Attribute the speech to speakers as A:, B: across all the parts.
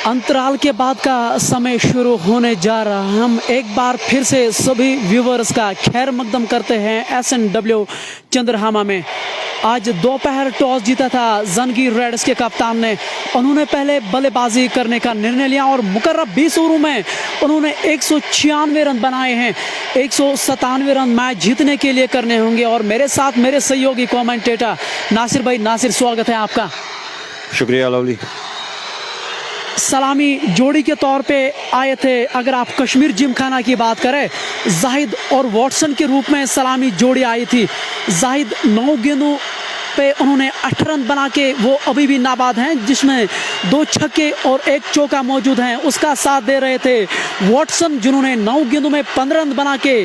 A: अंतराल के बाद का समय शुरू होने जा रहा है। हम एक बार फिर से सभी व्यूवर्स का खैर मकदम करते हैं SNW चंद्रहामा में। आज दोपहर टॉस जीता था जंगीर रेड्स के कप्तान ने। उन्होंने पहले बल्लेबाजी करने का निर्णय लिया और मुकर्रर 20 ओवरों में उन्होंने 196 रन बनाए हैं। 197 रन मैच जीतने के लिए करने होंगे। और मेरे साथ मेरे सहयोगी कमेंटेटर नासिर भाई। नासिर, स्वागत है आपका।
B: शुक्रिया लवली।
A: सलामी जोड़ी के तौर पे आए थे। अगर आप कश्मीर जिमखाना की बात करें, जाहिद और वॉटसन के रूप में सलामी जोड़ी आई थी। जाहिद 9 गेंदों पे उन्होंने 8 रन बना के वो अभी भी नाबाद हैं, जिसमें 2 छक्के और 1 चौका मौजूद हैं। उसका साथ दे रहे थे वॉटसन, जिन्होंने 9 गेंदों में 15 रन बना के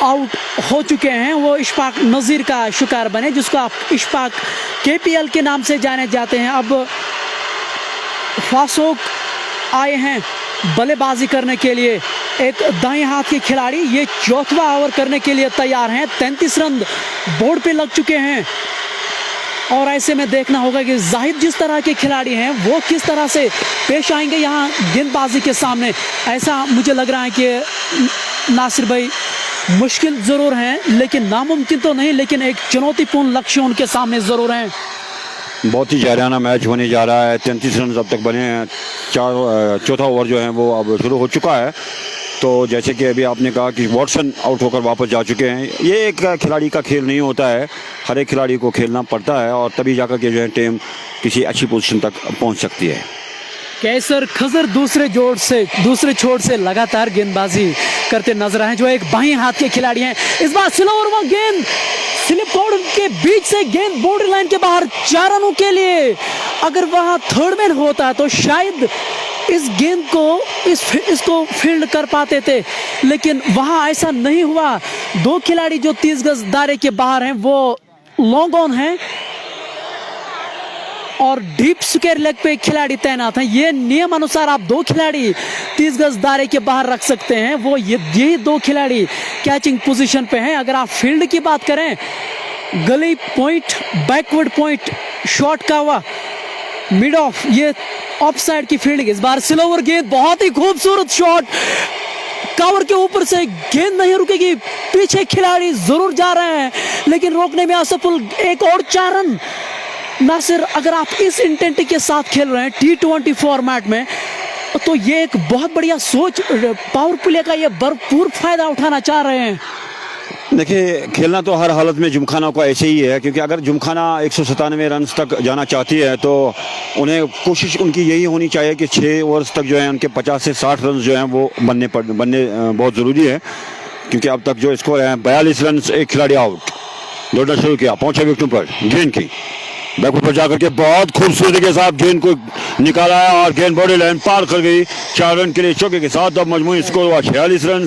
A: आउट हो चुके हैं। वो इशफाक नज़ीर का शिकार बने, जिसको आप इशफाक KPL के नाम से जाने जाते हैं। अब फासोक आए हैं बल्लेबाजी करने के लिए। एक दाएं हाथ के खिलाड़ी, ये 4वां ओवर करने के लिए तैयार हैं। 33 रन बोर्ड पे लग चुके हैं। और ऐसे में देखना होगा कि जाहिद जिस तरह के खिलाड़ी हैं वो किस तरह से पेश आएंगे यहाँ गेंदबाजी के सामने। ऐसा मुझे लग रहा है कि नासिर भाई मुश्किल ज़रूर हैं, लेकिन नामुमकिन तो नहीं, लेकिन एक चुनौतीपूर्ण लक्ष्य उनके सामने ज़रूर हैं।
B: बहुत ही जायराना मैच होने जा रहा है। 33 रन अब तक बने हैं। चौथा ओवर जो है वो अब शुरू हो चुका है। तो जैसे कि अभी आपने कहा कि वॉटसन आउट होकर वापस जा चुके हैं। ये एक खिलाड़ी का खेल नहीं होता है, हर एक खिलाड़ी को खेलना पड़ता है और तभी जाकर के जो है टीम किसी अच्छी पोजीशन तक पहुंच सकती है।
A: कैसर खजर दूसरे छोर से लगातार गेंदबाजी करते नजर आए, जो एक बाएं हाथ के खिलाड़ी हैं। इस बार स्लोवर गेंद स्लिप कोड के बीच से गेंद बॉर्डर लाइन के बाहर 4 रनों के लिए। अगर वहां थर्ड मैन होता तो शायद इस गेंद को इसको फील्ड कर पाते थे, लेकिन वहां ऐसा नहीं हुआ। 2 खिलाड़ी जो 30 गज दायरे के बाहर हैं वो लॉन्ग ऑन हैं और डीप स्क्वायर लेग पे खिलाड़ी तैनात हैं। ये नियम अनुसार आप 2 खिलाड़ी 30 गज दायरे के बाहर रख सकते हैं। वो यही 2 खिलाड़ी कैचिंग पोजीशन पे हैं। अगर आप फील्ड की बात करें, गली पॉइंट, बैकवर्ड पॉइंट, शॉट का हुआ मिड ऑफ, ये ऑफ साइड की फील्डिंग। इस बार स्लोवर गेंद, बहुत ही खूबसूरत शॉट, कवर के ऊपर से गेंद नहीं रुकेगी। पीछे खिलाड़ी जरूर जा रहे हैं लेकिन रोकने में असफल। एक और 4 रन। नासिर, अगर आप इस इंटेंसिटी के साथ खेल रहे हैं T20 फॉर्मेट में, तो ये एक बहुत बढ़िया सोच, पावर प्ले का ये भरपूर फायदा उठाना चाह रहे हैं।
B: देखिए, खेलना तो हर हालत में जिमखाना को ऐसे ही है, क्योंकि अगर जिमखाना 197 रन तक जाना चाहती है तो उन्हें कोशिश उनकी यही होनी चाहिए कि 6 ओवर्स तक जो है उनके 50 से 60 रन जो हैं वो बनने बहुत ज़रूरी है। क्योंकि अब तक जो स्कोर है 42 रन, एक खिलाड़ी आउट। दौड़ना शुरू किया, पहुंचे विकेटों पर, गेंद की बैकवर्ड पर जाकर के बहुत खूबसूरती के साथ गेंद को निकाला है और गेंद बॉडी लाइन पार कर गई। 4 रन के लिए चौके के साथ अब मजमूई स्कोर हुआ 46 रन,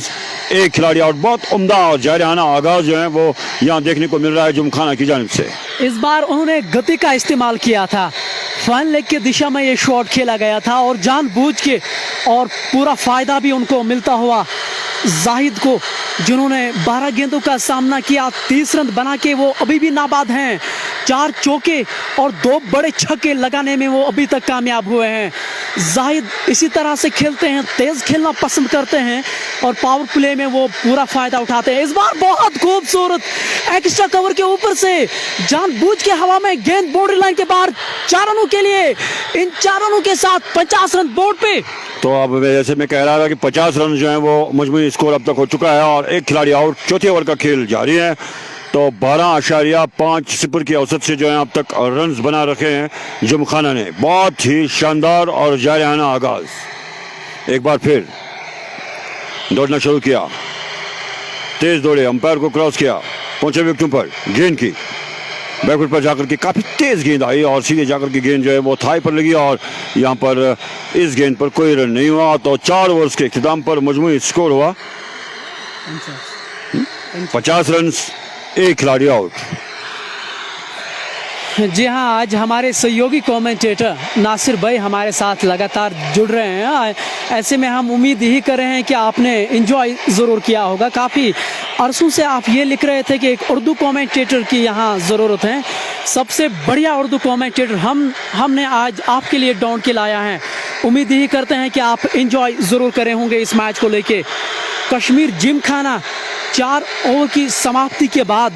B: एक खिलाड़ी आउट। बहुत उम्दा और जायराना आगाज जो है वो यहाँ देखने को मिल रहा है जिमखाना की जानिब से।
A: इस बार उन्होंने गति का इस्तेमाल किया था। फाइन लेग की दिशा में ये शॉट खेला गया था और जानबूझ के, और पूरा फायदा भी उनको मिलता हुआ जाहिद को, जिन्होंने 12 गेंदों का सामना किया, 30 रन बना के वो अभी भी नाबाद हैं। 4 चौके और 2 बड़े छक्के लगाने में वो अभी तक कामयाब हुए हैं। जाहिद इसी तरह से खेलते हैं, तेज खेलना पसंद करते हैं और पावर प्ले में वो पूरा फायदा उठाते हैं। इस बार बहुत खूबसूरत एक्स्ट्रा कवर के ऊपर से जानबूझ के हवा में गेंद बॉर्डर लाइन के बाहर 4 रनों के लिए। इन 4 रनों के साथ 50 रन बोर्ड पे।
B: तो अब जैसे मैं कह रहा था कि 50 रन जो है वो मजमूई स्कोर अब तक हो चुका है और एक खिलाड़ी आउट। चौथे ओवर का खेल जारी है। तो 12.50 की औसत से जो है अब तक रन्स बना रखे हैं जिमखाना ने। बहुत ही शानदार और जायराना आगाज। एक बार फिर दौड़ना शुरू किया, तेज दौड़े, अंपायर को क्रॉस किया, पहुंचे विकेटों पर, गेंद की बैकवर्ड पर जाकर के काफी तेज गेंद आई और सीधे जाकर के गेंद जो है वो थाई पर लगी और यहाँ पर इस गेंद पर कोई रन नहीं हुआ। तो 4 ओवर्स के इख्तिताम पर मजमूई स्कोर हुआ 50 रन, एक खिलाड़ी आउट।
A: जी हाँ, आज हमारे सहयोगी कमेंटेटर नासिर भाई हमारे साथ लगातार जुड़ रहे हैं। ऐसे में हम उम्मीद ही कर रहे हैं कि आपने एंजॉय ज़रूर किया होगा। काफ़ी अरसों से आप ये लिख रहे थे कि एक उर्दू कमेंटेटर की यहाँ ज़रूरत है। सबसे बढ़िया उर्दू कमेंटेटर हमने आज आपके लिए ढूंढ के लाया है। उम्मीद यही करते हैं कि आप एंजॉय ज़रूर करे होंगे इस मैच को लेके। कश्मीर जिमखाना 4 ओवर की समाप्ति के बाद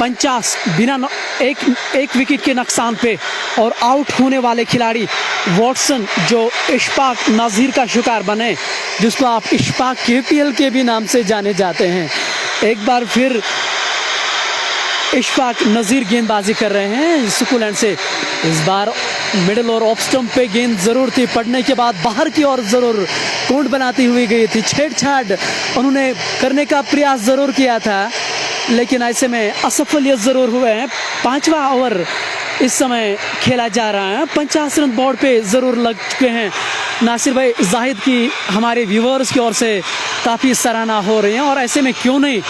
A: 50 बिना एक विकेट के नुकसान पे और आउट होने वाले खिलाड़ी वॉटसन जो इशफाक नज़ीर का शिकार बने, जिसको आप इशफाक KPL के भी नाम से जाने जाते हैं। एक बार फिर इशफाक नज़ीर गेंदबाजी कर रहे हैं सुकुलैंड से। इस बार मिडिल और ऑफ स्टंप पे गेंद ज़रूर थी, पड़ने के बाद बाहर की ओर ज़रूर कोंड बनाती हुई गई थी। छेड़छाड़ उन्होंने करने का प्रयास ज़रूर किया था, लेकिन ऐसे में असफलियत ज़रूर हुए हैं। 5वां ओवर इस समय खेला जा रहा है। 50 रन बोर्ड पे ज़रूर लग चुके हैं। नासिर भाई, जाहिद की हमारे व्यूवर्स की ओर से काफ़ी सराहना हो रही है और ऐसे में क्यों नहीं,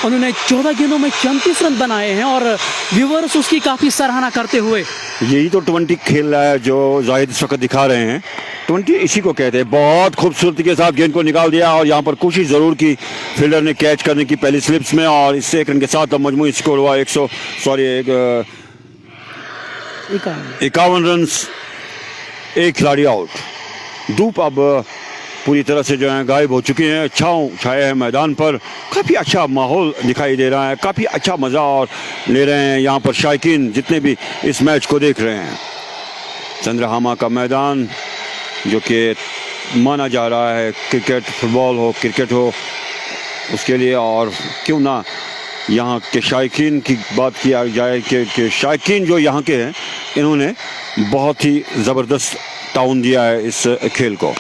A: उन्होंने 14 गेंदों में 34 रन बनाए हैं और व्यूवर्स उसकी काफ़ी सराहना करते हुए।
B: यही तो 20 खेल रहा है जो जाहिद इस वक्त दिखा रहे हैं। 20 इसी को कहते हैं। बहुत खूबसूरती के साथ गेंद को निकाल दिया और यहाँ पर कोशिश ज़रूर की फील्डर ने कैच करने की पहली स्लिप्स में, और इससे 1 रन के साथ अब मजमूई स्कोर हुआ 51 रन। एक खिलाड़ी आउट। धूप अब पूरी तरह से जो है गायब हो चुकी है। छाँव छाया है मैदान पर। काफ़ी अच्छा माहौल दिखाई दे रहा है, काफ़ी अच्छा मज़ा और ले रहे हैं यहाँ पर शायकीन जितने भी इस मैच को देख रहे हैं। चंद्रहामा का मैदान जो कि माना जा रहा है क्रिकेट, फुटबॉल हो, क्रिकेट हो, उसके लिए, और क्यों ना यहाँ के शायकीन की बात किया जाए कि शायकीन जो यहाँ के हैं इन्होंने बहुत ही ज़बरदस्त ताउन दिया है इस खेल को।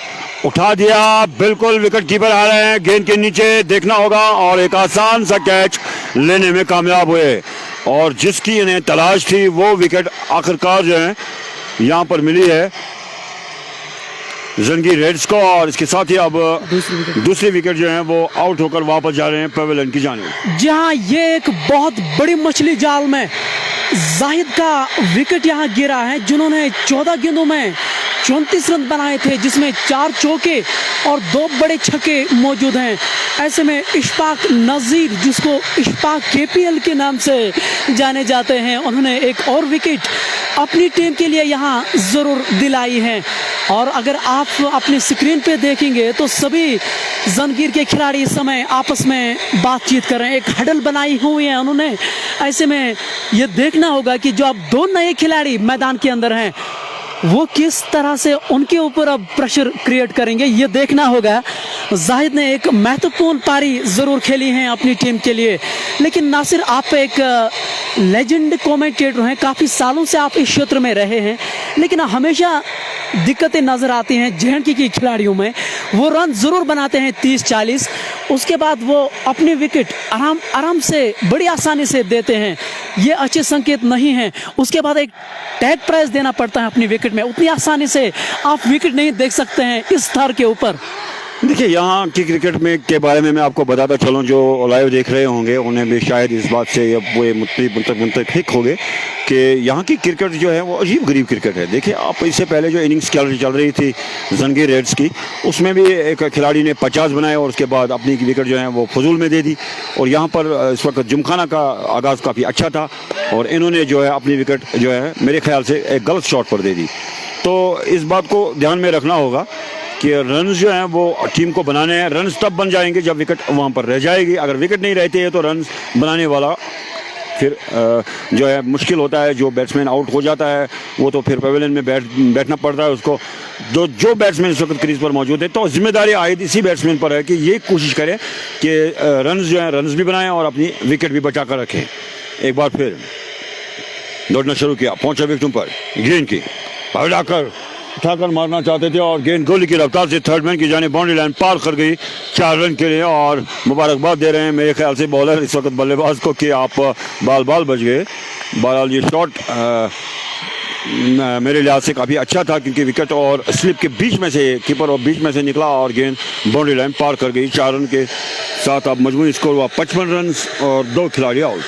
B: उठा दिया, बिल्कुल विकेट कीपर आ रहे हैं गेंद के नीचे, देखना होगा, और एक आसान सा कैच लेने में कामयाब हुए और जिसकी इन्हें तलाश थी वो विकेट आखिरकार जो है यहाँ पर मिली है जंगीर रेड्स को। और इसके साथ ही अब दूसरी विकेट जो है वो आउट होकर वापस जा रहे हैं पेविलियन की जानिब।
A: जहां ये एक बहुत बड़ी मछली जाल में जाहिद का विकेट यहां गिरा है, जिन्होंने 14 गेंदों में 34 रन बनाए थे, जिसमें 4 चौके और 2 बड़े छक्के मौजूद हैं। ऐसे में इशफाक नज़ीर, जिसको इशफाक KPL के नाम से जाने जाते हैं, उन्होंने एक और विकेट अपनी टीम के लिए यहाँ ज़रूर दिलाई है। और अगर आप अपनी स्क्रीन पे देखेंगे तो सभी जंगीर के खिलाड़ी इस समय आपस में बातचीत कर रहे हैं, एक हडल बनाई हुई है उन्होंने। ऐसे में ये देखना होगा कि जो अब 2 नए खिलाड़ी मैदान के अंदर हैं वो किस तरह से उनके ऊपर अब प्रेशर क्रिएट करेंगे, ये देखना होगा। जाहिद ने एक महत्वपूर्ण पारी ज़रूर खेली है अपनी टीम के लिए, लेकिन नासिर, आप एक लेजेंड कमेंटेटर हैं, काफ़ी सालों से आप इस क्षेत्र में रहे हैं, लेकिन हमेशा दिक्कतें नज़र आती हैं जे&के के खिलाड़ियों में। वो रन ज़रूर बनाते हैं 30-40, उसके बाद वो अपने विकेट आराम से बड़ी आसानी से देते हैं, ये अच्छे संकेत नहीं हैं। उसके बाद एक टैग प्राइस देना पड़ता है अपनी विकेट में, उतनी आसानी से आप विकेट नहीं देख सकते हैं इस स्तर के ऊपर।
B: देखिए, यहाँ की क्रिकेट में के बारे में मैं आपको बताता चलूँ, जो लाइव देख रहे होंगे उन्हें भी शायद इस बात से वो मुतफिक होंगे कि यहाँ की क्रिकेट जो है वो अजीब गरीब क्रिकेट है। देखिए, आप इससे पहले जो इनिंग्स चल रही थी जंगीर रेड्स की, उसमें भी एक खिलाड़ी ने 50 बनाए और उसके बाद अपनी विकेट जो है वो फजूल में दे दी। और यहाँ पर इस वक्त जिमखाना का आगाज़ काफ़ी अच्छा था और इन्होंने जो है अपनी विकेट जो है मेरे ख्याल से एक गलत शॉट पर दे दी। तो इस बात को ध्यान में रखना होगा कि रन्स जो हैं वो टीम को बनाने हैं। रन्स तब बन जाएंगे जब विकेट वहाँ पर रह जाएगी। अगर विकेट नहीं रहती है तो रन्स बनाने वाला फिर जो है मुश्किल होता है। जो बैट्समैन आउट हो जाता है वो तो फिर पेविलियन में बैठना पड़ता है उसको। जो बैट्समैन इस वक्त क्रीज पर मौजूद है, तो जिम्मेदारी आयद इसी बैट्समैन पर है कि ये कोशिश करें कि रन्स जो हैं रन्स भी बनाएं और अपनी विकेट भी बचा कर रखें। एक बार फिर दौड़ना शुरू किया, पहुंचा विकेटों पर, गेंद की उठाकर मारना चाहते थे और गेंद गोली की रफ्तार से थर्ड मैन की जानिब बाउंड्री लाइन पार कर गई 4 रन के लिए। और मुबारकबाद दे रहे हैं मेरे ख्याल से बॉलर इस वक्त बल्लेबाज को कि आप बाल बच गए। बहरहाल ये शॉट मेरे लिहाज से काफ़ी अच्छा था क्योंकि विकेट और स्लिप के बीच में से, कीपर और बीच में से निकला और गेंद बाउंड्री लाइन पार कर गई। 4 रन के साथ अब मजमूई स्कोर हुआ 55 रन और 2 खिलाड़ी आउट।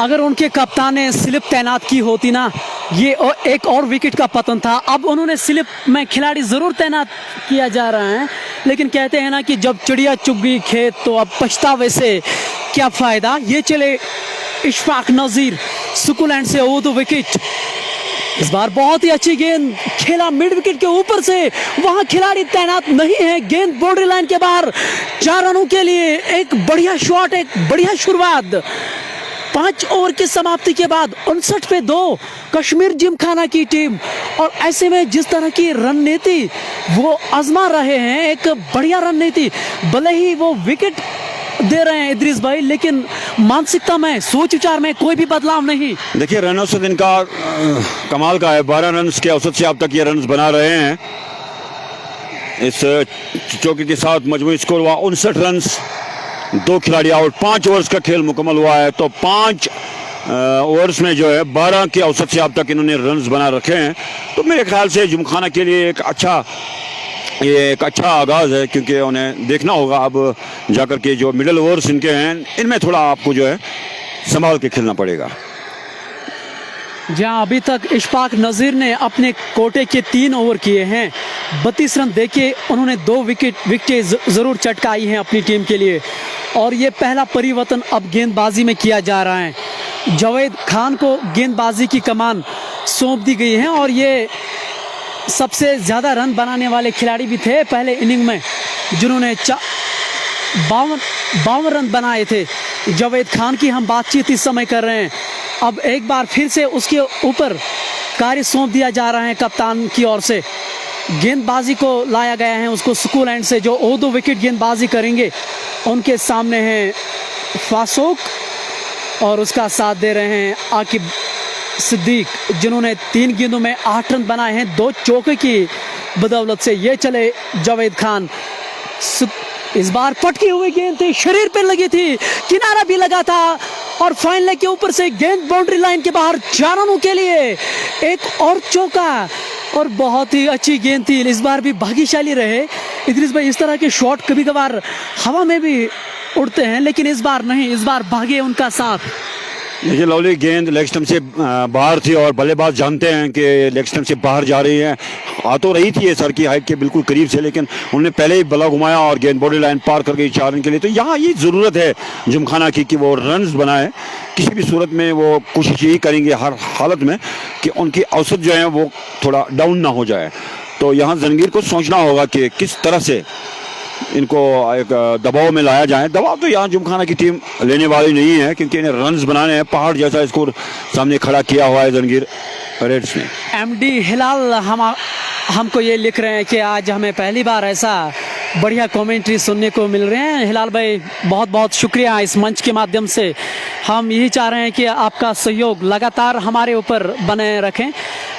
A: अगर उनके कप्तान ने स्लिप तैनात की होती ना, ये एक और विकेट का पतन था। अब उन्होंने स्लिप में खिलाड़ी ज़रूर तैनात किया जा रहा है, लेकिन कहते हैं ना कि जब चिड़िया चुग गई खेत तो अब पछतावे से क्या फ़ायदा। ये चले इशफाक नज़ीर सुकुलैंड से 2 विकेट। इस बार बहुत ही अच्छी गेंद खेला मिड विकेट के ऊपर से, वहां खिलाड़ी तैनात नहीं है, गेंद बाउंड्री लाइन के बाहर 4 रनों के लिए एक बढ़िया शॉट, एक बढ़िया शुरुआत। 5 ओवर की समाप्ति के बाद 59 पे 2 कश्मीर जिमखाना की टीम। और ऐसे में जिस तरह की रणनीति वो आजमा रहे हैं, एक बढ़िया रणनीति, भले ही वो विकेट दे रहे हैं इदरीस भाई, लेकिन मानसिकता में, सोच विचार में कोई भी बदलाव नहीं।
B: देखिए रन औसत इनका कमाल का है, 12 रन के औसत से अब तक ये रन बना रहे हैं। इस चौके के साथ मजमूई स्कोर हुआ 59 रन, 2 खिलाड़ी आउट, 5 ओवर्स का खेल मुकम्मल हुआ है। तो 5 ओवर्स में जो है 12 के औसत से अब तक इन्होंने रन बना रखे हैं। तो मेरे ख्याल से जिमखाना के लिए ये एक अच्छा आगाज़ है, क्योंकि उन्हें देखना होगा अब जाकर के जो मिडिल ओवर्स इनके हैं, इनमें थोड़ा आपको जो है संभाल के खेलना पड़ेगा।
A: जहां अभी तक इशफाक नज़ीर ने अपने कोटे के 3 ओवर किए हैं, 32 रन देके उन्होंने 2 विकेटें ज़रूर चटकाई हैं अपनी टीम के लिए। और ये पहला परिवर्तन अब गेंदबाजी में किया जा रहा है। जावेद खान को गेंदबाजी की कमान सौंप दी गई है और ये सबसे ज़्यादा रन बनाने वाले खिलाड़ी भी थे पहले इनिंग में, जिन्होंने 52 रन बनाए थे। जावेद खान की हम बातचीत इस समय कर रहे हैं। अब एक बार फिर से उसके ऊपर कार्य सौंप दिया जा रहा है कप्तान की ओर से। गेंदबाजी को लाया गया है उसको स्कूल एंड से, जो 2 विकेट गेंदबाजी करेंगे। उनके सामने हैं फासूक और उसका साथ दे रहे हैं आकिब सिद्दीक, जिन्होंने 3 गेंदों में 8 रन बनाए हैं 2 चौके की बदौलत से। ये चले जावेद खान, इस बार पटकी हुई गेंद थी, शरीर पे लगी थी, किनारा भी लगा था और फाइन लेग के ऊपर से गेंद बाउंड्री लाइन के बाहर 4 रनों के लिए एक और चौका। और बहुत ही अच्छी गेंद थी, इस बार भी भाग्यशाली रहे इदरीस भाई। इस तरह के शॉट कभी कभार हवा में भी उड़ते हैं, लेकिन इस बार नहीं, इस बार भागे उनका साथ।
B: देखिए लवली, गेंद लेग स्टंप से बाहर थी और बल्लेबाज जानते हैं कि लेग स्टंप से बाहर जा रही है। आ तो रही थी ये सर की हाइट के बिल्कुल करीब से, लेकिन उन्होंने पहले ही बल्ला घुमाया और गेंद बॉडी लाइन पार कर गई 4 रन के लिए। तो यहाँ ये ज़रूरत है जिमखाना की कि वो रन्स बनाए। किसी भी सूरत में वो कोशिश यही करेंगे हर हालत में कि उनकी औसत जो है वो थोड़ा डाउन ना हो जाए। तो यहाँ जंगीर को सोचना होगा कि किस तरह से इनको एक दबाव में लाया जाए। दबाव तो यहाँ जिमखाना की टीम लेने वाली नहीं है, क्योंकि इन्हें रन्स बनाने हैं। पहाड़ जैसा स्कोर सामने खड़ा किया हुआ है जंगीर रेड्स ने।
A: एमडी हिलाल हमको ये लिख रहे हैं कि आज हमें पहली बार ऐसा बढ़िया कमेंट्री सुनने को मिल रहे हैं। हिलाल भाई बहुत बहुत शुक्रिया। इस मंच के माध्यम से हम यही चाह रहे हैं कि आपका सहयोग लगातार हमारे ऊपर बने रखें,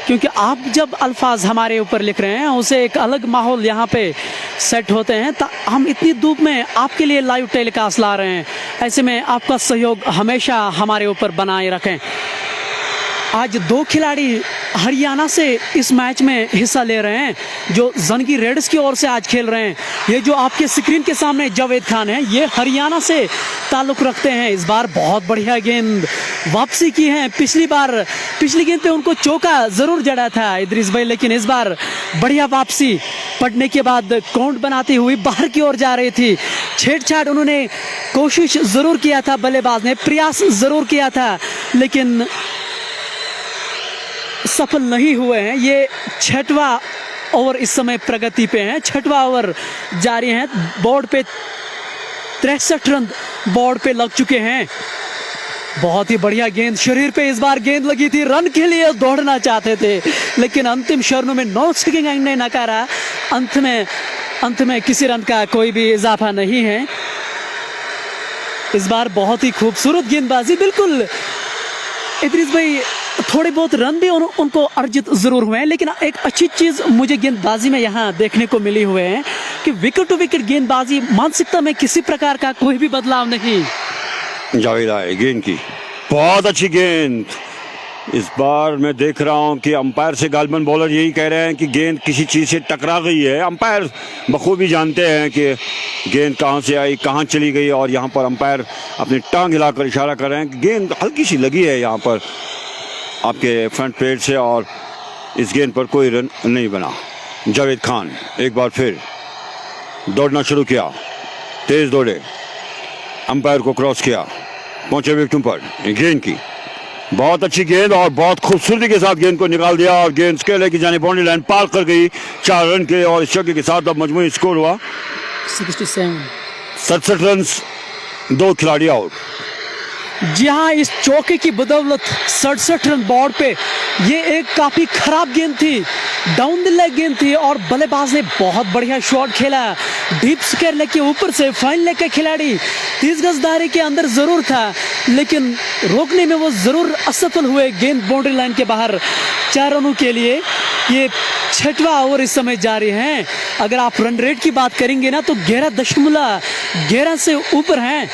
A: क्योंकि आप जब अल्फाज हमारे ऊपर लिख रहे हैं उसे एक अलग माहौल यहाँ पे सेट होते हैं। हम इतनी धूप में आपके लिए लाइव टेलीकास्ट ला रहे हैं, ऐसे में आपका सहयोग हमेशा हमारे ऊपर बनाए रखें। आज 2 खिलाड़ी हरियाणा से इस मैच में हिस्सा ले रहे हैं, जो जंगी रेड्स की ओर से आज खेल रहे हैं। ये जो आपके स्क्रीन के सामने जावेद खान है, ये हरियाणा से ताल्लुक़ रखते हैं। इस बार बहुत बढ़िया गेंद वापसी की है। पिछली गेंद पे उनको चौका ज़रूर जड़ा था इदरीस भाई, लेकिन इस बार बढ़िया वापसी पड़ने के बाद काउंट बनाती हुई बाहर की ओर जा रही थी। छेड़छाड़ उन्होंने कोशिश ज़रूर किया था, बल्लेबाज ने प्रयास ज़रूर किया था, लेकिन सफल नहीं हुए हैं। ये 6वां ओवर इस समय प्रगति पे है, 6वां ओवर जारी है। बोर्ड पे 63 रन बोर्ड पे लग चुके हैं। बहुत ही बढ़िया गेंद, शरीर पे इस बार गेंद लगी थी, रन के लिए दौड़ना चाहते थे, लेकिन अंतिम क्षणों में नॉन स्टिकिंग एंड ने नकारा। अंत में किसी रन का कोई भी इजाफा नहीं है। इस बार बहुत ही खूबसूरत गेंदबाजी, बिल्कुल इदरीस भाई थोड़े बहुत रन भी उनको अर्जित जरूर हुए हैं, लेकिन एक अच्छी चीज मुझे गेंदबाजी में यहाँ देखने को मिली हुए हैं कि विकेट टू विकेट गेंदबाजी, मानसिकता में किसी प्रकार का कोई भी बदलाव नहीं।
B: जावेद आए गेंद की, बहुत अच्छी गेंद। इस बार मैं देख रहा हूं कि अंपायर से गालबन बॉलर यही कह रहे हैं कि गेंद किसी चीज़ से टकरा गई है। अंपायर बखूबी जानते हैं कि गेंद कहां से आई, कहां चली गई, और यहां पर अंपायर अपनी टांग हिलाकर इशारा कर रहे हैं कि गेंद हल्की सी लगी है यहां पर आपके फ्रंट पेज से, और इस गेंद पर कोई रन नहीं बना। जावेद खान एक बार फिर दौड़ना शुरू किया, तेज दौड़े, अंपायर को क्रॉस किया, पहुंचे विकेटों पर। गेंद की बहुत अच्छी गेंद और बहुत खूबसूरती के साथ गेंद को निकाल दिया और गेंद स्केल की जाने बाउंड्री लाइन पार कर गई 4 रन के, और इस छक्के के साथ अब मजमूई स्कोर हुआ 67 रन, 2 खिलाड़ी आउट।
A: जी हाँ, इस चौके की बदौलत 67 रन बोर्ड पे ये एक काफी खराब गेंद थी, डाउन द लेग गेंद थी और बल्लेबाज ने बहुत बढ़िया शॉट खेला डीप स्क्वायर लेग के ऊपर से। फाइन लेग का खिलाड़ी 30 गज दायरे के अंदर जरूर था, लेकिन रोकने में वो जरूर असफल हुए। गेंद बाउंड्री लाइन के बाहर 4 रनों के लिए। ये 6वां ओवर इस समय जारी है। अगर आप रन रेट की बात करेंगे ना तो 11.11 से ऊपर हैं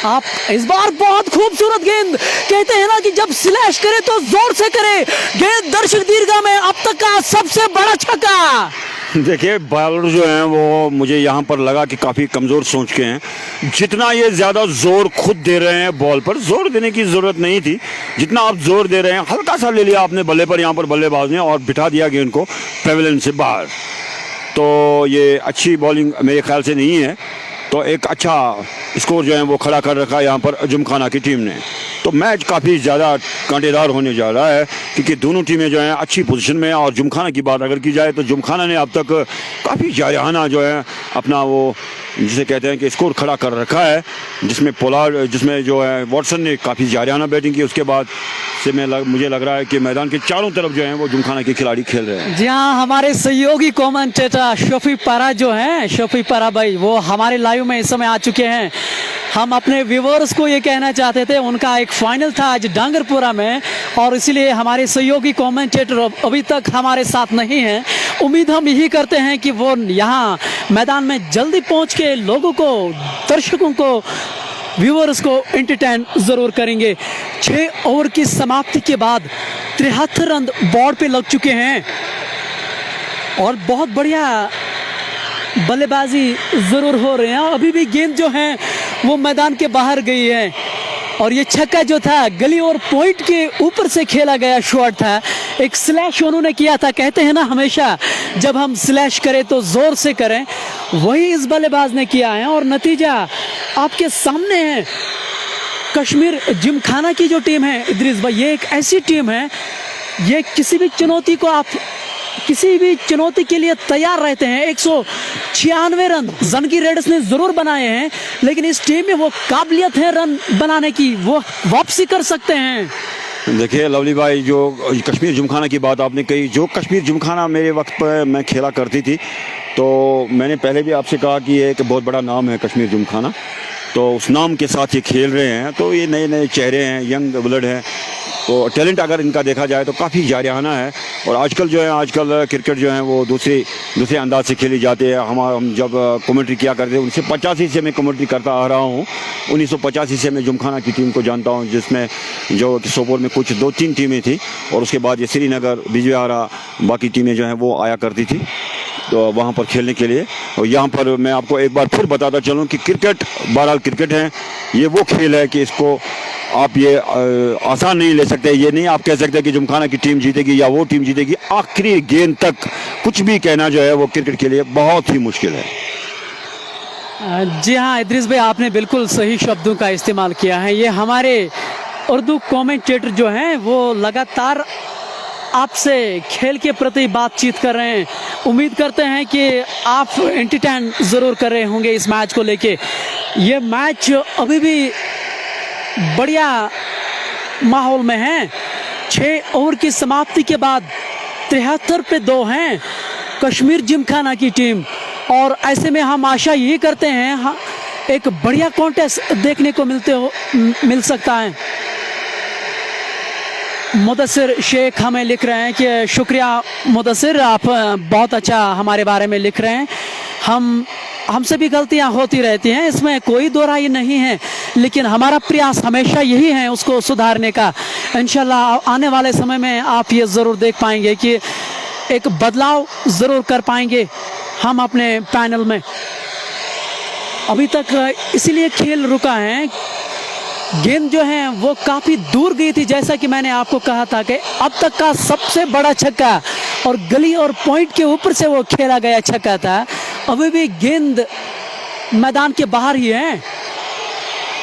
A: आप। इस बार बहुत खूबसूरत गेंद, कहते हैं ना कि जब स्लैश करे तो जोर से करे। गेंद दर्शक दीर्घा में अब तक का सबसे बड़ा छक्का।
B: देखिए बॉलर जो हैं वो मुझे यहाँ पर लगा कि काफ़ी कमज़ोर सोच के हैं। जितना ये ज़्यादा जोर खुद दे रहे हैं बॉल पर, जोर देने की ज़रूरत नहीं थी। जितना आप जोर दे रहे हैं हल्का सा ले लिया आपने बल्ले पर, यहाँ पर बल्लेबाज ने, और बिठा दिया गेंद को पेविलियन से बाहर। तो ये अच्छी बॉलिंग मेरे ख्याल से नहीं है। तो एक अच्छा स्कोर जो है वो खड़ा कर रखा है यहाँ पर जिमखाना की टीम ने। तो मैच काफ़ी ज़्यादा कांटेदार होने जा रहा है क्योंकि दोनों टीमें जो हैं अच्छी पोजीशन में हैं। और जिमखाना की बात अगर की जाए तो जिमखाना ने अब तक काफ़ी जायराना जो है अपना वो जिसे कहते हैं कि स्कोर खड़ा कर रखा है, जिसमें जो है वॉटसन ने काफ़ी जायराना बैटिंग की। उसके बाद से मुझे लग रहा है कि मैदान के चारों तरफ जो है वो जिमखाना के खिलाड़ी खेल रहे हैं।
A: जी हाँ, हमारे सहयोगी कमेंटेटर शफी पारा जो हैं, शफी पारा भाई, वो हमारे लाइव में इस समय आ चुके हैं। हम अपने व्यूअर्स को ये कहना चाहते थे, उनका एक फाइनल था आज डांगरपुरा में और इसलिए हमारे सहयोगी कमेंटेटर अभी तक हमारे साथ नहीं हैं। उम्मीद हम यही करते हैं कि वो यहाँ मैदान में जल्दी पहुँच के लोगों को, दर्शकों को, व्यूअर्स को एंटरटेन जरूर करेंगे। 6 ओवर की समाप्ति के बाद 73 रन बोर्ड पे लग चुके हैं और बहुत बढ़िया बल्लेबाजी जरूर हो रहे हैं। अभी भी गेंद जो है वो मैदान के बाहर गई है और ये छक्का जो था गली और पॉइंट के ऊपर से खेला गया शॉट था। एक स्लैश उन्होंने किया था। कहते हैं ना हमेशा जब हम स्लैश करें तो जोर से करें, वही इस बल्लेबाज ने किया है और नतीजा आपके सामने है। कश्मीर जिमखाना की जो टीम है इदरीस भाई, ये एक ऐसी टीम है, ये किसी भी चुनौती के लिए तैयार रहते हैं। 196 रन जंगी रेडर्स ने जरूर बनाए हैं, लेकिन इस टीम में वो काबिलियत है रन बनाने की, वो वापसी कर सकते हैं।
B: देखिए लवली भाई, जो कश्मीर जिमखाना की बात आपने कही, जो कश्मीर जिमखाना मेरे वक्त पर मैं खेला करती थी, तो मैंने पहले भी आपसे कहा कि ये एक बहुत बड़ा नाम है कश्मीर जिमखाना। तो उस नाम के साथ ये खेल रहे हैं, तो ये नए नए चेहरे हैं, यंग ब्लड हैं, तो टैलेंट अगर इनका देखा जाए तो काफ़ी जारियाना है। और आजकल क्रिकेट जो है वो दूसरे अंदाज से खेली जाती है। हम जब कमेंट्री किया करते हैं 1985 से मैं कमेंट्री करता आ रहा हूँ। 1985 से मैं जिमखाना की टीम को जानता हूँ, जिसमें जो सोपोर में कुछ 2-3 टीमें थी और उसके बाद ये श्रीनगर, बिजबिहारा, बाकी टीमें जो हैं वो आया करती थी तो वहाँ पर खेलने के लिए। और यहाँ पर मैं आपको एक बार फिर बताता चलूँ कि क्रिकेट बहरहाल क्रिकेट है, ये वो खेल है कि इसको आप ये आसान नहीं ले सकते। ये नहीं आप कह सकते कि जिमखाना की टीम जीतेगी या वो टीम जीतेगी। आखिरी गेंद तक कुछ भी कहना जो है वो क्रिकेट के लिए बहुत ही मुश्किल है।
A: जी हाँ इदरीस भाई, आपने बिल्कुल सही शब्दों का इस्तेमाल किया है। ये हमारे उर्दू कमेंटेटर जो हैं वो लगातार आपसे खेल के प्रति बातचीत कर रहे हैं। उम्मीद करते हैं कि आप एंटरटेन ज़रूर कर रहे होंगे इस मैच को लेके। ये मैच अभी भी बढ़िया माहौल में है। 6 ओवर की समाप्ति के बाद 73 पे 2 हैं कश्मीर जिमखाना की टीम, और ऐसे में हम आशा यही करते हैं एक बढ़िया कॉन्टेस्ट देखने को मिल सकता है। मुदस्सिर शेख हमें लिख रहे हैं कि शुक्रिया मुदस्सिर, आप बहुत अच्छा हमारे बारे में लिख रहे हैं। हमसे भी गलतियां होती रहती हैं, इसमें कोई दो राय नहीं है, लेकिन हमारा प्रयास हमेशा यही है उसको सुधारने का। इंशाल्लाह आने वाले समय में आप ये ज़रूर देख पाएंगे कि एक बदलाव ज़रूर कर पाएंगे हम अपने पैनल में। अभी तक इसीलिए खेल रुका है, गेंद जो है वो काफ़ी दूर गई थी, जैसा कि मैंने आपको कहा था कि अब तक का सबसे बड़ा छक्का और गली और पॉइंट के ऊपर से वो खेला गया छक्का था। अभी भी गेंद मैदान के बाहर ही है।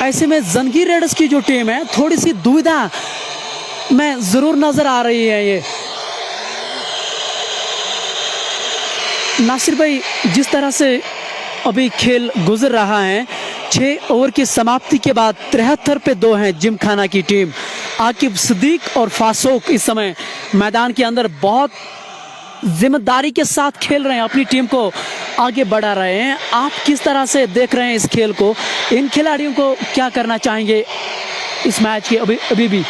A: ऐसे में जंगी रेडर्स की जो टीम है थोड़ी सी दुविधा में ज़रूर नज़र आ रही है ये। नासिर भाई, जिस तरह से अभी खेल गुजर रहा है, 6 ओवर की समाप्ति के बाद 73 पे 2 हैं जिमखाना की टीम। आकिब सिद्दीक और फासूक इस समय मैदान के अंदर बहुत जिम्मेदारी के साथ खेल रहे हैं, अपनी टीम को आगे बढ़ा रहे हैं। आप किस तरह से देख रहे हैं इस खेल को? इन खिलाड़ियों को क्या करना चाहेंगे इस मैच के अभी भी?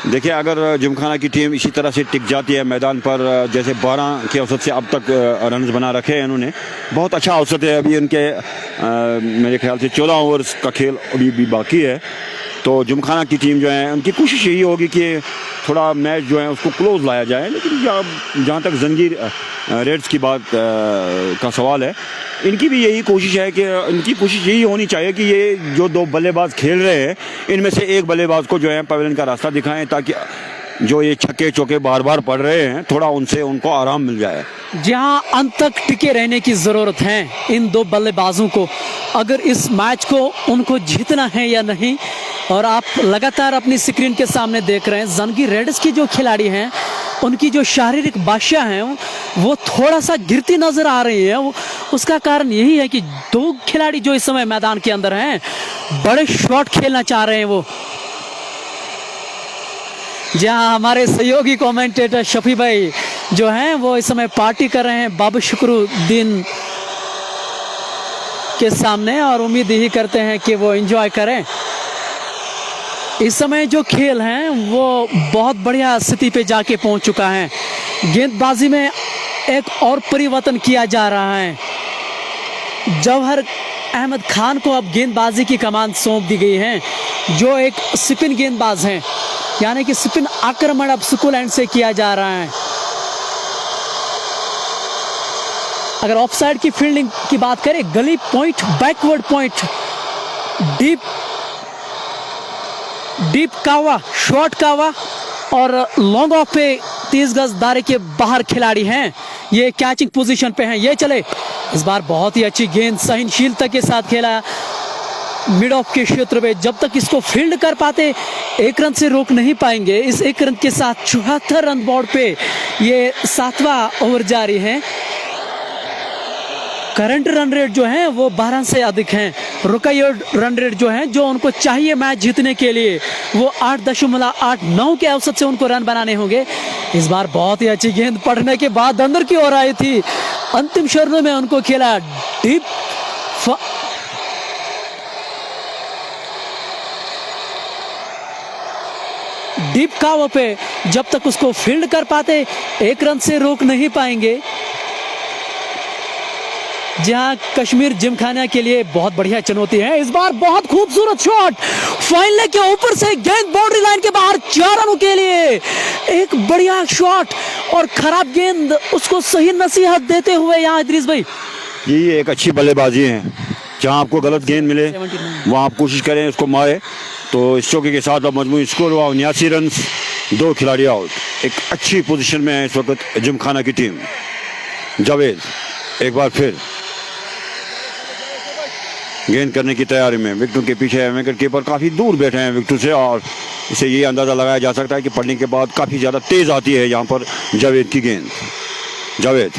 B: देखिए, अगर जिमखाना की टीम इसी तरह से टिक जाती है मैदान पर, जैसे 12 के औसत से अब तक रन बना रखे हैं इन्होंने, बहुत अच्छा औसत है। अभी इनके मेरे ख्याल से 14 ओवर्स का खेल अभी भी बाकी है। तो जिमखाना की टीम जो है, उनकी कोशिश यही होगी कि थोड़ा मैच जो है उसको क्लोज लाया जाए। लेकिन जहाँ तक जंगीर रेड्स की बात का सवाल है, इनकी भी यही कोशिश है कि इनकी कोशिश यही होनी चाहिए कि ये जो 2 बल्लेबाज खेल रहे हैं, इनमें से एक बल्लेबाज को जो है पवेलियन का रास्ता दिखाएं, ताकि जो ये छक्के चौके बार बार पड़ रहे हैं, थोड़ा उनसे उनको आराम मिल जाए।
A: जहां अंत तक टिके रहने की ज़रूरत है इन 2 बल्लेबाजों को, अगर इस मैच को उनको जीतना है या नहीं। और आप लगातार अपनी स्क्रीन के सामने देख रहे हैं, जंगीर रेड्स की जो खिलाड़ी हैं, उनकी जो शारीरिक भाषा है वो थोड़ा सा गिरती नज़र आ रही है। उसका कारण यही है कि 2 खिलाड़ी जो इस समय मैदान के अंदर हैं, बड़े शॉट खेलना चाह रहे हैं वो। जहां हमारे सहयोगी कमेंटेटर शफी भाई जो हैं वो इस समय पार्टी कर रहे हैं बाबू शुक्रुद्दीन के सामने, और उम्मीद यही करते हैं कि वो एंजॉय करें। इस समय जो खेल है वो बहुत बढ़िया स्थिति पे जाके पहुंच चुका है। गेंदबाजी में एक और परिवर्तन किया जा रहा है। जौहर अहमद खान को अब गेंदबाजी की कमान सौंप दी गई है, जो एक स्पिन गेंदबाज हैं, यानी कि स्पिन आक्रमण अब स्कूल एंड से किया जा रहा है। अगर ऑफसाइड की फील्डिंग की बात करें, गली पॉइंट, बैकवर्ड पॉइंट, डीप कावा, शॉर्ट कावा और लॉन्ग ऑफ पे 30 गज दायरे के बाहर खिलाड़ी हैं। ये कैचिंग पोजीशन पे हैं। ये चले, इस बार बहुत ही अच्छी गेंद सहनशीलता के साथ खेला मिड ऑफ के क्षेत्र में। जब तक इसको फील्ड कर पाते, 1 रन से रोक नहीं पाएंगे। इस 1 रन के साथ 74 रन बोर्ड पे ये 7वां ओवर जारी है। करंट रन रेट जो है वो 12 से अधिक हैं। रुकायर्ड रन रेट जो है, जो उनको चाहिए मैच जीतने के लिए, वो 8.89 के औसत से उनको रन बनाने होंगे। इस बार बहुत ही अच्छी गेंद पड़ने के बाद अंदर की ओर आई थी। अंतिम क्षणों में उनको खेला डीप काव पे। जब तक उसको फील्ड कर पाते, 1 रन से रोक नहीं पाएंगे। जहां कश्मीर जिमखाना के लिए बहुत बढ़िया चुनौती है। इस बार बहुत खूबसूरत शॉट, फाइनल के ऊपर से गेंद बाउंड्री लाइन के बाहर, 4 रनों के लिए एक बढ़िया शॉट, और खराब गेंद उसको सही नसीहत देते हुए यहाँ इदरीस भाई,
B: ये एक अच्छी बल्लेबाजी है। जहां आपको गलत गेंद मिले वहां आप कोशिश करें उसको मारे। तो इस चौके के साथ अब मजमूई स्कोर हुआ 79 रन, 2 खिलाड़ी आउट। एक अच्छी पोजीशन में है इस वक्त जिमखाना की टीम। जावेद एक बार फिर गेंद करने की तैयारी में, विकेट के पीछे है। विकेट कीपर काफ़ी दूर बैठे हैं विकेट से, और इसे ये अंदाज़ा लगाया जा सकता है कि पढ़ने के बाद काफ़ी ज़्यादा तेज़ आती है यहाँ पर जावेद की गेंद। जावेद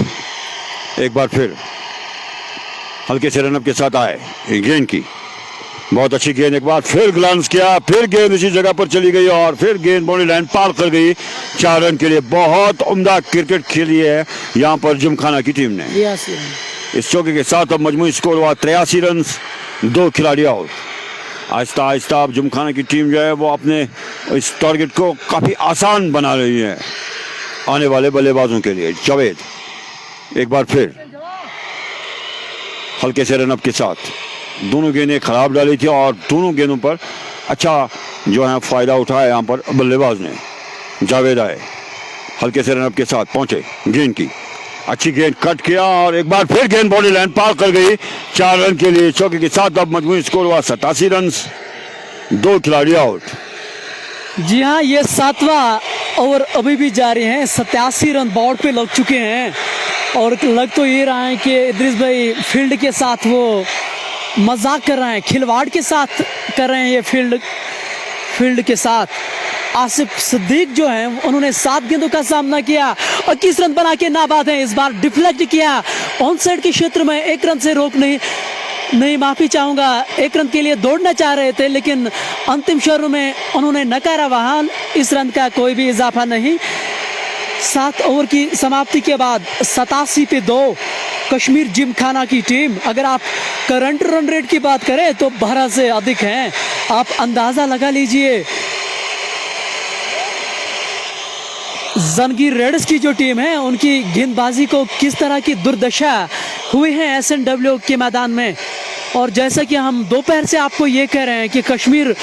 B: एक बार फिर हल्के से रनअप के साथ आए। गेंद की बहुत अच्छी गेंद, एक बार फिर ग्लांस किया, फिर गेंद इसी जगह पर चली गई और फिर गेंद बाउंड्री लाइन पार कर गई। 4 रन के लिए बहुत उम्दा क्रिकेट खेली है यहाँ पर जिमखाना की टीम ने। इस चौके के साथ अब मजमूई स्कोर हुआ 83 रन, 2 खिलाड़ी आउट। आहिस्ता आहिस्ता अब जिमखाना की टीम जो है वो अपने इस टारगेट को काफ़ी आसान बना रही है आने वाले बल्लेबाजों के लिए। जावेद एक बार फिर हल्के से रनअप के साथ, दोनों गेंदें खराब डाली थी और दोनों गेंदों पर अच्छा जो है फ़ायदा उठाया यहाँ पर बल्लेबाज ने। जावेद आए, हल्के से रनअप के साथ पहुंचे, गेंद की अच्छी गेंद, कट किया और एक बार फिर गेंद बॉडी लाइन पार कर गई। 4 रन के लिए चौके के साथ अब मजमूई स्कोर हुआ 87 रन, 2 खिलाड़ी आउट।
A: जी हाँ, ये 7वां ओवर अभी भी जारी है। 87 रन बोर्ड पे लग चुके हैं, और लग तो ये रहा है कि इदरीस भाई फील्ड के साथ वो मजाक कर रहे हैं, खिलवाड़ के साथ कर रहे हैं ये फील्ड के साथ। आसिफ सिद्दीक जो हैं उन्होंने 7 गेंदों का सामना किया और 21 रन बना के नाबाद हैं। इस बार डिफ्लेक्ट किया ऑन साइड के क्षेत्र में, 1 रन से रोक नहीं माफी चाहूंगा, 1 रन के लिए दौड़ना चाह रहे थे लेकिन अंतिम क्षण में उन्होंने नकारा वहां। इस रन का कोई भी इजाफा नहीं। 7 ओवर की समाप्ति के बाद 87 पे 2 कश्मीर जिमखाना की टीम। अगर आप करंट रन रेट की बात करें तो 12 से अधिक हैं, आप अंदाजा लगा लीजिए। जंगीर रेड्स की जो टीम है उनकी गेंदबाजी को किस तरह की दुर्दशा हुई है एसएनडब्ल्यू के मैदान में। और जैसा कि हम दोपहर से आपको ये कह रहे हैं कि कश्मीर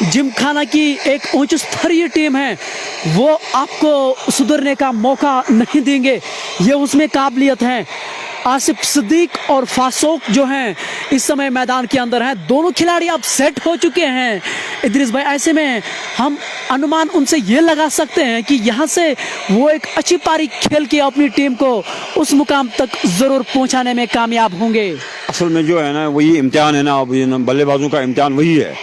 A: जिमखाना की एक उच्च स्तरीय टीम है, वो आपको सुधरने का मौका नहीं देंगे, ये उसमें काबिलियत है। आसिफ सिद्दीक और फासोक जो हैं इस समय मैदान के अंदर हैं, दोनों खिलाड़ी अब सेट हो चुके हैं इद्रिस भाई। ऐसे में हम अनुमान उनसे ये लगा सकते हैं कि यहाँ से वो एक अच्छी पारी खेल के अपनी टीम को उस मुकाम तक जरूर पहुँचाने में कामयाब होंगे।
B: असल में जो है ना वही इम्तिहान है ना, अब बल्लेबाजों का इम्तिहान वही है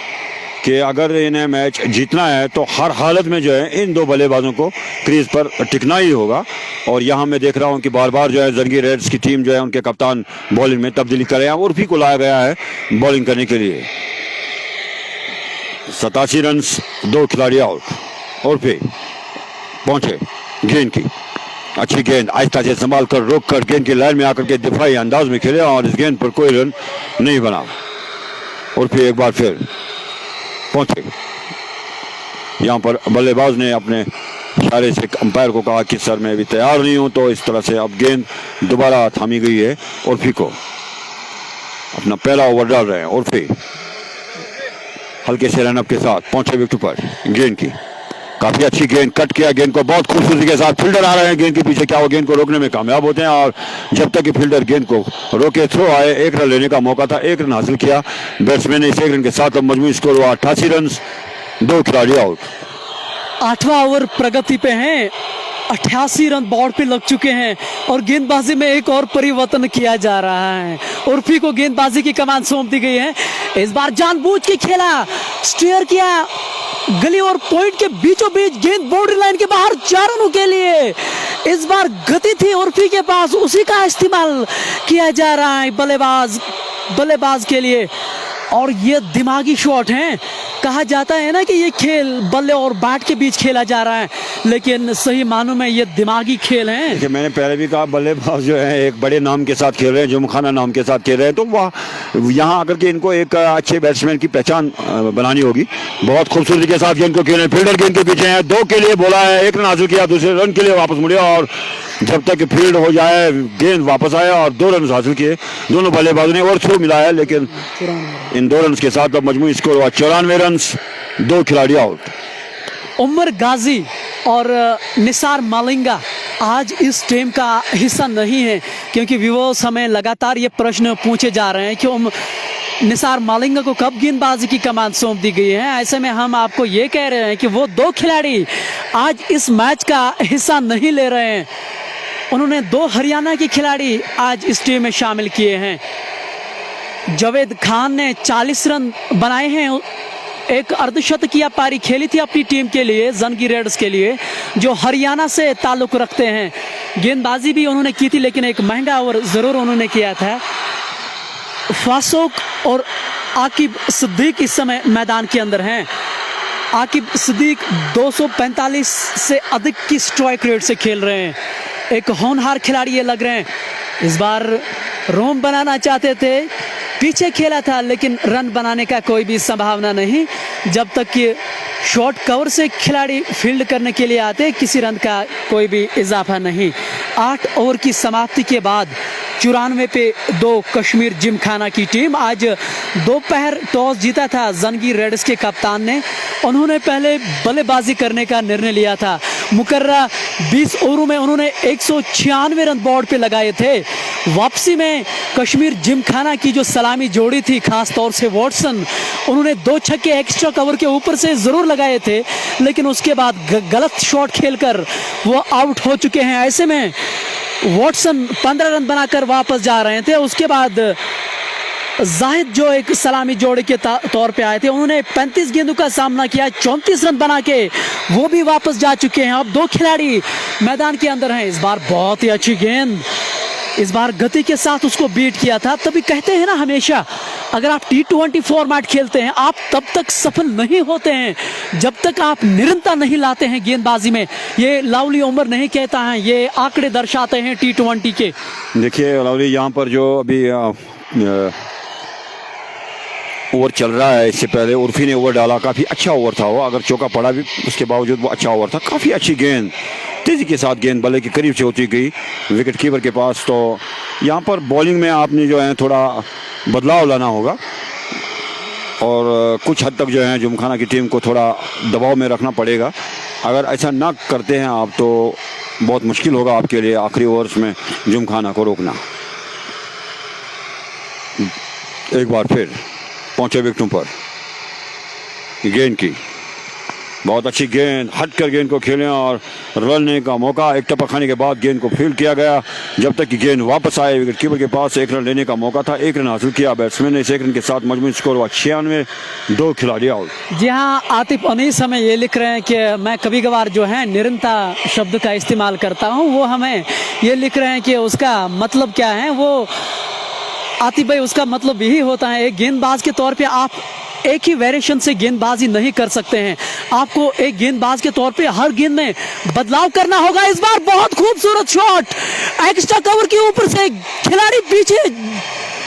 B: कि अगर इन्हें मैच जीतना है तो हर हालत में जो है इन 2 बल्लेबाजों को क्रीज पर टिकना ही होगा। और यहाँ मैं देख रहा हूँ कि बार बार जो है जंगीर रेड्स की टीम जो है उनके कप्तान बॉलिंग में तब्दीली कर रहे हैं। उर्फी को लाया गया है बॉलिंग करने के लिए। 87 रन, 2 खिलाड़ी आउट। उर्फी पहुंचे, गेंद की अच्छी गेंद आहिस्ता से संभाल कर रोक कर गेंद की लाइन में आकर के दिफाई अंदाज में खेले और इस गेंद पर कोई रन नहीं बना। उर्फी एक बार फिर पहुंचे, यहाँ पर बल्लेबाज ने अपने इशारे से अंपायर को कहा कि सर मैं अभी तैयार नहीं हूं, तो इस तरह से अब गेंद दोबारा थामी गई है। उर्फी को अपना पहला ओवर डाल रहे हैं। उर्फी हल्के से रनअप के साथ पहुंचे विकेट पर, गेंद की काफी अच्छी गेंद, कट किया गेंद को बहुत खूबसूरती के साथ। फील्डर आ रहे हैं गेंद के पीछे, क्या वो गेंद को रोकने में कामयाब होते हैं। और जब तक कि फील्डर गेंद को रोके थ्रो आए, 1 रन लेने का मौका था, 1 रन हासिल किया बैट्समैन ने। इस 1 रन के साथ अब मजमूई स्कोर हुआ 88 रन, 2 खिलाड़ी आउट।
A: 8वां ओवर प्रगति पे हैं, 88 रन बोर्ड पे लग चुके हैं और गेंदबाजी में एक और परिवर्तन किया जा रहा है। उर्फी को गेंदबाजी की कमान सौंप दी गई है। इस बार जानबूझ के खेला, स्टीयर किया, गली और पॉइंट के बीचों बीच गेंद बाउंड्री लाइन के बाहर 4 रनों के लिए। इस बार गति थी उर्फी के पास, उसी का इस्तेमाल किया जा रहा है बल्लेबाज के लिए। और ये दिमागी शॉट हैं। कहा जाता है ना कि ये खेल बल्ले और बैट के बीच खेला जा रहा है, लेकिन सही मानों में ये दिमागी खेल है।
B: कि मैंने पहले भी कहा बल्लेबाज जो है एक बड़े नाम के साथ खेल रहे हैं, जिमखाना नाम के साथ खेल रहे हैं, तो वह यहाँ आकर के इनको एक अच्छे बैट्समैन की पहचान बनानी होगी। बहुत खूबसूरती के साथ गेंद को खेल रहे हैं। फील्डर गेंद के पीछे है, 2 के लिए बोला है, 1 रन हासिल किया, दूसरे रन के लिए वापस मुड़े और जब तक फील्ड हो जाए गेंद वापस आया और 2 रन हासिल किए दोनों बल्लेबाजों ने। और थ्रो मिला है लेकिन इन 2 रन के साथ अब मजमूई स्कोर हुआ 94 रन, 2 खिलाड़ी आउट।
A: उमर गाजी और निसार मालिंगा आज इस टीम का हिस्सा नहीं है, क्योंकि विवोस हमें लगातार ये प्रश्न पूछे जा रहे हैं कि निसार मालिंगा को कब गेंदबाजी की कमान सौंप दी गई है। ऐसे में हम आपको ये कह रहे हैं कि वो 2 खिलाड़ी आज इस मैच का हिस्सा नहीं ले रहे हैं। उन्होंने 2 हरियाणा के खिलाड़ी आज इस टीम में शामिल किए हैं। जावेद खान ने 40 रन बनाए हैं, एक अर्धशतकीय पारी खेली थी अपनी टीम के लिए, जंगीर रेड्स के लिए, जो हरियाणा से ताल्लुक रखते हैं। गेंदबाजी भी उन्होंने की थी लेकिन एक महंगा ओवर जरूर उन्होंने किया था। फासोक और आकिब सिद्दीक इस समय मैदान के अंदर हैं। आकिब सिद्दीक 245 से अधिक की स्ट्राइक रेट से खेल रहे हैं, एक होनहार खिलाड़ी ये लग रहे हैं। इस बार रोम बनाना चाहते थे, पीछे खेला था लेकिन रन बनाने का कोई भी संभावना नहीं। जब तक कि शॉर्ट कवर से खिलाड़ी फील्ड करने के लिए आते, किसी रन का कोई भी इजाफा नहीं। 8 ओवर की समाप्ति के बाद 94 पे 2 कश्मीर जिमखाना की टीम। आज दोपहर टॉस जीता था जंगीर रेड्स के कप्तान ने, उन्होंने पहले बल्लेबाजी करने का निर्णय लिया था। मुकर्रा 20 ओवरों में उन्होंने 196 रन बोर्ड पे लगाए थे। वापसी में कश्मीर जिमखाना की जो सलामी जोड़ी थी, खास तौर से वॉटसन, उन्होंने 2 छक्के एक्स्ट्रा कवर के ऊपर से जरूर लगाए थे, लेकिन उसके बाद गलत शॉट खेलकर वो आउट हो चुके हैं। ऐसे में वॉटसन 15 रन बनाकर वापस जा रहे थे। उसके बाद जाहिद जो एक सलामी जोड़े के तौर पे आए थे, उन्होंने 35 गेंदों का सामना किया, 34 रन बना के वो भी वापस जा चुके हैं। अब दो खिलाड़ी मैदान के अंदर हैं। इस बार बहुत ही अच्छी गेंद, इस बार गति के साथ उसको बीट किया था। तभी कहते हैं ना, हमेशा अगर आप T20 फॉर्मेट खेलते हैं, आप तब तक सफल नहीं होते हैं जब तक आप निरंतर नहीं लाते हैं गेंदबाजी में। ये लवली उमर नहीं कहता है, ये आंकड़े दर्शाते हैं T20 के।
B: देखिए लवली, यहाँ पर जो अभी ओवर चल रहा है, इससे पहले उर्फी ने ओवर डाला, काफ़ी अच्छा ओवर था वो। अगर चौका पड़ा भी उसके बावजूद वो अच्छा ओवर था। काफ़ी अच्छी गेंद, तेज़ी के साथ गेंद बल्ले के करीब से होती गई विकेट कीपर के पास। तो यहाँ पर बॉलिंग में आपने जो है थोड़ा बदलाव लाना होगा और कुछ हद तक जो है जिमखाना की टीम को थोड़ा दबाव में रखना पड़ेगा। अगर ऐसा ना करते हैं आप तो बहुत मुश्किल होगा आपके लिए आखिरी ओवर्स में जिमखाना को रोकना। एक बार फिर पहुंचे विकेटों पर गेंद की, बहुत अच्छी गेंद, हटकर गेंद को खेलें और रन लेने का मौका। एक टप्पा खाने के बाद गेंद को फील्ड किया गया जब तक कि गेंद वापस आए। विकेट कीपर के पास 1 रन लेने का मौका था, 1 रन हासिल किया बैट्समैन ने। इस 1 रन के साथ मजमूई स्कोर हुआ 96, 2 खिलाड़ी आउट।
A: जी हाँ, आतिफ अनीस हमें ये लिख रहे हैं कि मैं कभी कभार जो है निरंतर शब्द का इस्तेमाल करता हूँ। वो हमें ये लिख रहे हैं कि उसका मतलब क्या है। वो आतिफ भाई, उसका मतलब यही होता है, एक गेंदबाज के तौर पे आप एक ही वेरिएशन से गेंदबाजी नहीं कर सकते हैं। आपको एक गेंदबाज के तौर पे हर गेंद में बदलाव करना होगा। इस बार बहुत खूबसूरत शॉट, एक्स्ट्रा कवर के ऊपर से खिलाड़ी पीछे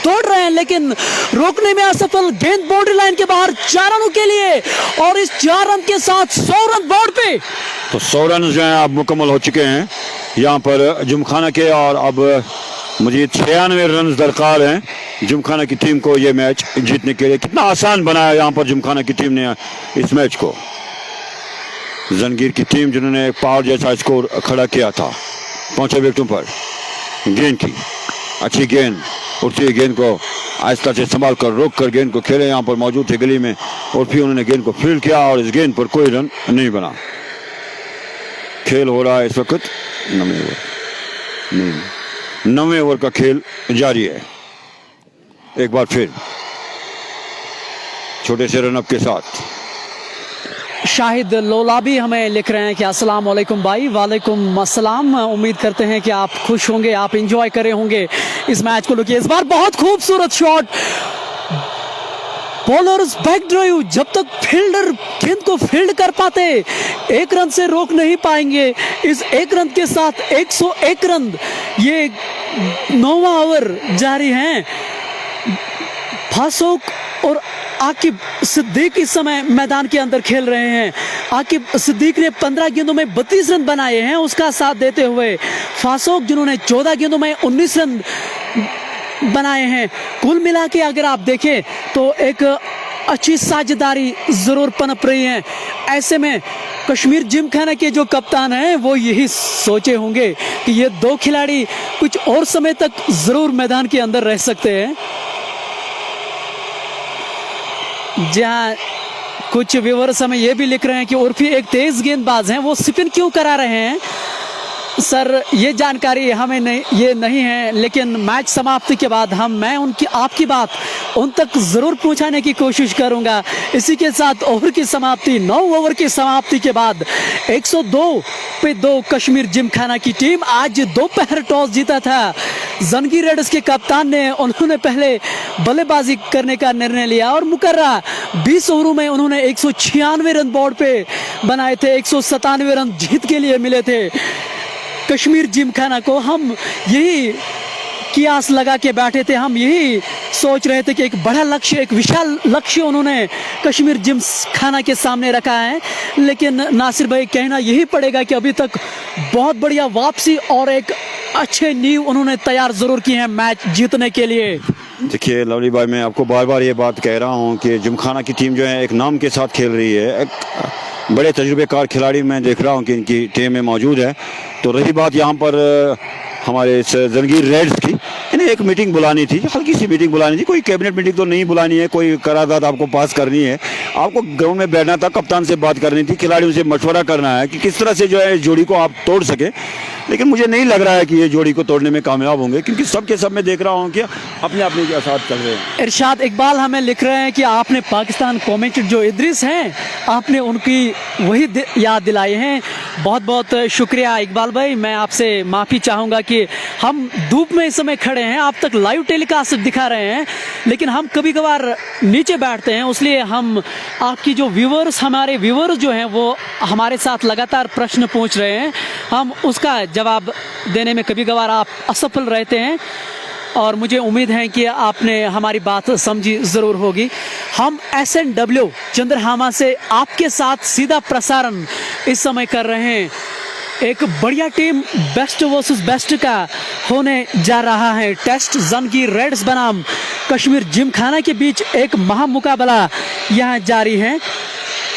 A: दौड़ रहे हैं लेकिन रोकने में असफल। गेंद बाउंड्री लाइन के बाहर 4 रनों के लिए और इस 4 रन के साथ 100 रन बोर्ड पे।
B: तो 100 रन जो है अब मुकम्मल हो चुके हैं यहाँ पर जिमखाना के, और अब मुझे 96 रन दरकार हैं जिमखाना की टीम को ये मैच जीतने के लिए। कितना आसान बनाया यहाँ पर जिमखाना की टीम ने इस मैच को। जंगीर की टीम जिन्होंने पावर जैसा स्कोर खड़ा किया था, पहुंचे विकेटों पर। गेंद की अच्छी गेंद, उठती हुई गेंद को आहिस्ता से संभाल कर रोक कर गेंद को खेले। यहाँ पर मौजूद थे गली में और फिर उन्होंने गेंद को फील्ड किया और इस गेंद पर कोई रन नहीं बना। खेल हो रहा है इस वक्त 9वें ओवर का खेल जारी है। एक बार फिर छोटे से रनअप के साथ
A: शाहिद लोलाबी हमें लिख रहे हैं कि अस्सलाम वालेकुम भाई। वालेकुम अस्सलाम। उम्मीद करते हैं कि आप खुश होंगे, आप एंजॉय करे होंगे इस मैच को। लुकिए, इस बार बहुत खूबसूरत शॉट, बॉलर्स बैक ड्राइव। जब तक फील्डर गेंद को फील्ड कर पाते 1 रन से रोक नहीं पाएंगे। इस 1 रन के साथ 101 रन, ये 9वां ओवर जारी है। फासूक और आकिब सिद्दीक इस समय मैदान के अंदर खेल रहे हैं। आकिब सिद्दीक ने 15 गेंदों में 32 रन बनाए हैं, उसका साथ देते हुए फासूक जिन्होंने 14 गेंदों में 19 रन बनाए हैं। कुल मिला के अगर आप देखें तो एक अच्छी साझेदारी जरूर पनप रही है। ऐसे में कश्मीर जिमखाना के जो कप्तान हैं वो यही सोचे होंगे कि ये 2 खिलाड़ी कुछ और समय तक जरूर मैदान के अंदर रह सकते हैं। जहां कुछ व्यूअर्स हमें ये भी लिख रहे हैं कि उर्फी एक तेज गेंदबाज हैं, वो स्पिन क्यों करा रहे हैं। सर, ये जानकारी हमें नहीं है, लेकिन मैच समाप्ति के बाद मैं उनकी आपकी बात उन तक जरूर पहुंचाने की कोशिश करूंगा। इसी के साथ ओवर की समाप्ति, 9 ओवर की समाप्ति के बाद 102 पे 2 कश्मीर जिमखाना की टीम आज दोपहर टॉस जीता था। जंगीर रेडर्स के कप्तान ने उन्होंने पहले बल्लेबाजी करने का निर्णय लिया और मुकर्रा 20 ओवरों में उन्होंने 196 रन बोर्ड पे बनाए थे। 197 रन जीत के लिए मिले थे कश्मीर जिमखाना को। हम यही कियास लगा के बैठे थे, हम यही सोच रहे थे कि एक बड़ा लक्ष्य, एक विशाल लक्ष्य उन्होंने कश्मीर जिमखाना के सामने रखा है। लेकिन नासिर भाई, कहना यही पड़ेगा कि अभी तक बहुत बढ़िया वापसी और एक अच्छे नींव उन्होंने तैयार जरूर की है मैच जीतने के लिए।
B: देखिए लवली भाई, मैं आपको बार बार ये बात कह रहा हूँ कि जिमखाना की टीम जो है एक नाम के साथ खेल रही है। एक बड़े तजुर्बेकार खिलाड़ी मैं देख रहा हूँ कि इनकी टीम में मौजूद है। तो रही बात यहाँ पर हमारे इस जंगीर रेड्स की, इन्हें एक मीटिंग बुलानी थी, हल्की सी मीटिंग बुलानी थी। कोई कैबिनेट मीटिंग तो नहीं बुलानी है, कोई करारदाद आपको पास करनी है। आपको ग्राउंड में बैठना था, कप्तान से बात करनी थी, खिलाड़ियों से मशवरा करना है कि किस तरह से जो है इस जोड़ी को आप तोड़ सके। लेकिन मुझे नहीं लग रहा है कि ये जोड़ी को तोड़ने में कामयाब होंगे, क्योंकि सब के सब मैं देख रहा हूँ कि अपने अपने के साथ चल रहे हैं।
A: इरशाद इकबाल हमें लिख रहे हैं कि आपने पाकिस्तान कमेंटेटर जो इद्रिस हैं, आपने उनकी वही याद दिलाई है। बहुत बहुत शुक्रिया इकबाल भाई। मैं आपसे माफ़ी चाहूँगा कि हम धूप में इस समय खड़े हैं, आप तक लाइव टेलीकास्ट दिखा रहे हैं, लेकिन हम कभी कभार नीचे बैठते हैं, इसलिए हम आपकी जो व्यूवर्स, हमारे व्यूवर्स जो हैं वो हमारे साथ लगातार प्रश्न पूछ रहे हैं, हम उसका जवाब देने में कभी कभार आप असफल रहते हैं, और मुझे उम्मीद है कि आपने हमारी बात समझी ज़रूर होगी। हम SNW चंद्रहामा से आपके साथ सीधा प्रसारण इस समय कर रहे हैं। एक बढ़िया टीम बेस्ट वर्सेस बेस्ट का होने जा रहा है। टेस्ट जंगीर रेड्स बनाम कश्मीर जिमखाना के बीच एक महामुकाबला यहाँ जारी है।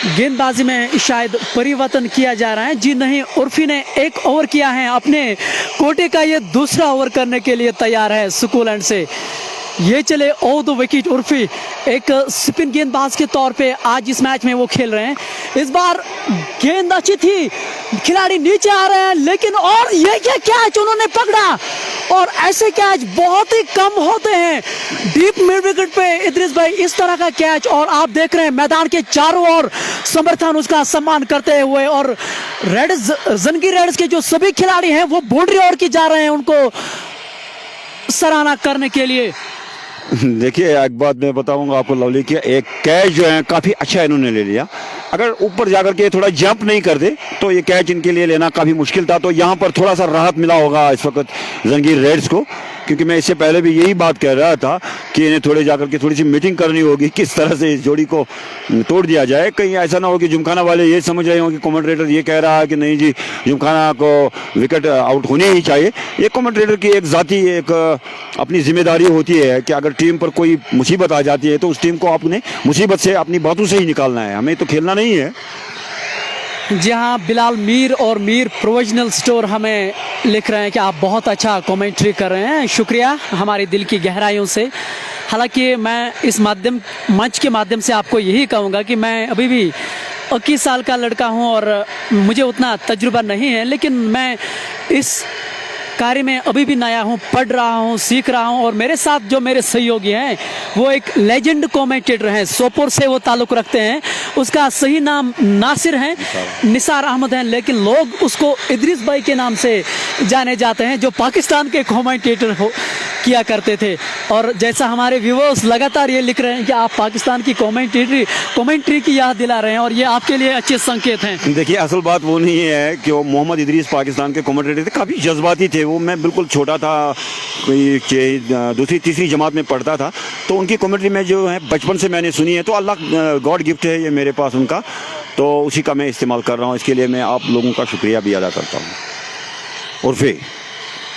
A: गेंदबाजी में शायद परिवर्तन किया जा रहा है। जी नहीं, उर्फी ने एक ओवर किया है, अपने कोटे का ये दूसरा ओवर करने के लिए तैयार है स्कूल एंड से। ये चले ओवर द विकेट उर्फी, एक स्पिन गेंदबाज के तौर पे आज इस मैच में वो खेल रहे हैं। इस बार गेंद अच्छी थी, खिलाड़ी नीचे आ रहे हैं, लेकिन और ये क्या कैच उन्होंने पकड़ा, और ऐसे कैच बहुत ही कम होते हैं डीप मिड विकेट पे। इद्रिस भाई इस तरह का कैच, और आप देख रहे हैं मैदान के चारों ओर समर्थन उसका सम्मान करते हुए, और रेड्स, जंगीर रेड्स के जो सभी खिलाड़ी हैं वो बाउंड्री ओर की जा रहे हैं उनको सराहना करने के लिए।
B: देखिए एक बात मैं बताऊंगा आपको लवली की, एक कैच जो है काफ़ी अच्छा इन्होंने ले लिया। अगर ऊपर जाकर के थोड़ा जंप नहीं कर दे तो ये कैच इनके लिए लेना काफ़ी मुश्किल था। तो यहाँ पर थोड़ा सा राहत मिला होगा इस वक्त जंगीर रेड्स को, क्योंकि मैं इससे पहले भी यही बात कह रहा था कि इन्हें थोड़े जाकर के थोड़ी सी मीटिंग करनी होगी, किस तरह से इस जोड़ी को तोड़ दिया जाए। कहीं ऐसा ना हो कि जिमखाना वाले ये समझ रहे हो कि कमेंटेटर ये कह रहा है कि नहीं जी जिमखाना को विकेट आउट होने ही चाहिए। ये कमेंटेटर की एक ज़ाती एक अपनी जिम्मेदारी होती है कि अगर टीम पर कोई मुसीबत आ जाती है तो उस टीम को आपने मुसीबत से अपनी बातों से ही निकालना है, हमें तो खेलना नहीं है।
A: जी हाँ, बिलाल मीर और मीर प्रोविजनल स्टोर हमें लिख रहे हैं कि आप बहुत अच्छा कमेंट्री कर रहे हैं, शुक्रिया हमारी दिल की गहराइयों से। हालांकि मैं इस मंच के माध्यम से आपको यही कहूँगा कि मैं अभी भी 21 साल का लड़का हूँ और मुझे उतना तजुर्बा नहीं है, लेकिन मैं इस कार्य में अभी भी नया हूँ, पढ़ रहा हूँ, सीख रहा हूँ। और मेरे साथ जो मेरे सहयोगी हैं वो एक लेजेंड कमेंटेटर हैं, सोपोर से वो ताल्लुक़ रखते हैं। उसका सही नाम नासिर है, निसार अहमद हैं, लेकिन लोग उसको इद्रिस भाई के नाम से जाने जाते हैं, जो पाकिस्तान के कमेंटेटर किया करते थे। और जैसा हमारे व्यूवर्स लगातार ये लिख रहे हैं कि आप पाकिस्तान की कमेंट्री की याद दिला रहे हैं, और ये आपके लिए अच्छे संकेत हैं।
B: देखिए असल बात वो नहीं है कि वो मोहम्मद इद्रीस पाकिस्तान के कमेंटेटर थे, काफ़ी जज्बाती थे वो। मैं बिल्कुल छोटा था, कोई दूसरी तीसरी जमात में पढ़ता था, तो उनकी कमेंट्री में जो है बचपन से मैंने सुनी है, तो अल्लाह गॉड गिफ्ट है ये मेरे पास उनका, तो उसी का मैं इस्तेमाल कर रहा हूँ। इसके लिए मैं आप लोगों का शुक्रिया भी अदा करता हूँ। उर्फी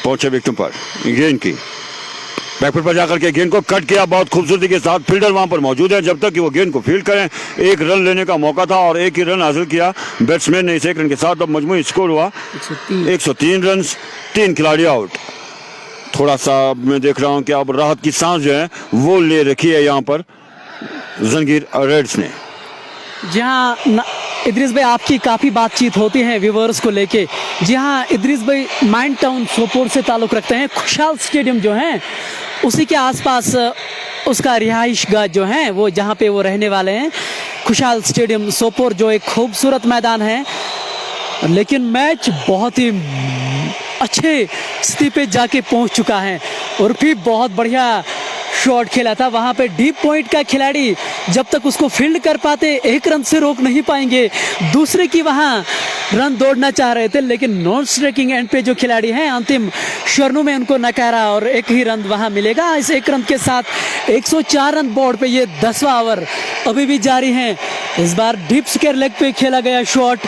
B: पहुँचे विकेट पर, गेंद की बैकफुट पर जाकर के गेंद को कट किया बहुत खूबसूरती के साथ। फील्डर वहां पर मौजूद है, जब तक कि वो गेंद को फील्ड करें। एक रन लेने का मौका था और एक ही रन हासिल किया बैट्समैन ने इस एक रन के साथ। अब मजमूई स्कोर हुआ 103 रन, 3 खिलाड़ी आउट। थोड़ा सा मैं देख रहा हूं कि अब राहत की सांस जो है वो ले रखी है यहाँ पर जंगीर रेड्स ने।
A: जी हाँ इद्रिस भाई, आपकी काफ़ी बातचीत होती है व्यूवर्स को लेके। जी हाँ, इद्रिस भाई माइन टाउन सोपोर से ताल्लुक़ रखते हैं। खुशहाल स्टेडियम जो है उसी के आसपास उसका रिहाइश गाह जो है वो जहाँ पे वो रहने वाले हैं। खुशहाल स्टेडियम सोपोर जो एक खूबसूरत मैदान है, लेकिन मैच बहुत ही अच्छे स्थिति पे जाके पहुँच चुका है। और फिर बहुत बढ़िया शॉट खेला था वहाँ पे। डीप पॉइंट का खिलाड़ी जब तक उसको फील्ड कर पाते एक रन से रोक नहीं पाएंगे। दूसरे की वहाँ रन दौड़ना चाह रहे थे, लेकिन नॉन स्ट्राइकिंग एंड पे जो खिलाड़ी हैं अंतिम शर्नों में उनको नकारा और एक ही रन वहाँ मिलेगा। इस एक रन के साथ 104 रन बोर्ड पे ये 10वां ओवर अभी भी जारी है। इस बार डीप स्क्वायर लेग पे खेला गया शॉट,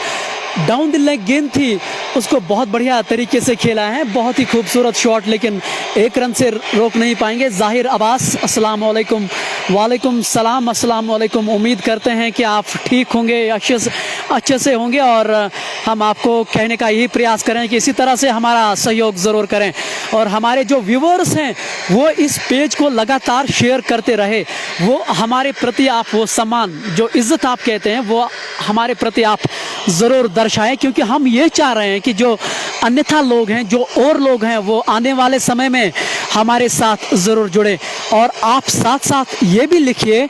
A: डाउन द लेग गेंद थी, उसको बहुत बढ़िया तरीके से खेला है, बहुत ही खूबसूरत शॉट, लेकिन एक रन से रोक नहीं पाएंगे। जाहिर अब्बास अस्सलाम वालेकुम। वालेकुम सलाम, अस्सलाम वालेकुम। उम्मीद करते हैं कि आप ठीक होंगे, अच्छे से होंगे, और हम आपको कहने का यही प्रयास करें कि इसी तरह से हमारा सहयोग ज़रूर करें, और हमारे जो व्यूवर्स हैं वो इस पेज को लगातार शेयर करते रहे। वो हमारे प्रति आप वो सम्मान, जो इज़्ज़त आप कहते हैं, वो हमारे प्रति आप ज़रूर दर्शाएं, क्योंकि हम ये चाह रहे हैं कि जो अन्यथा लोग हैं, जो और लोग हैं, वो आने वाले समय में हमारे साथ ज़रूर जुड़े। और आप साथ साथ ये भी लिखिए,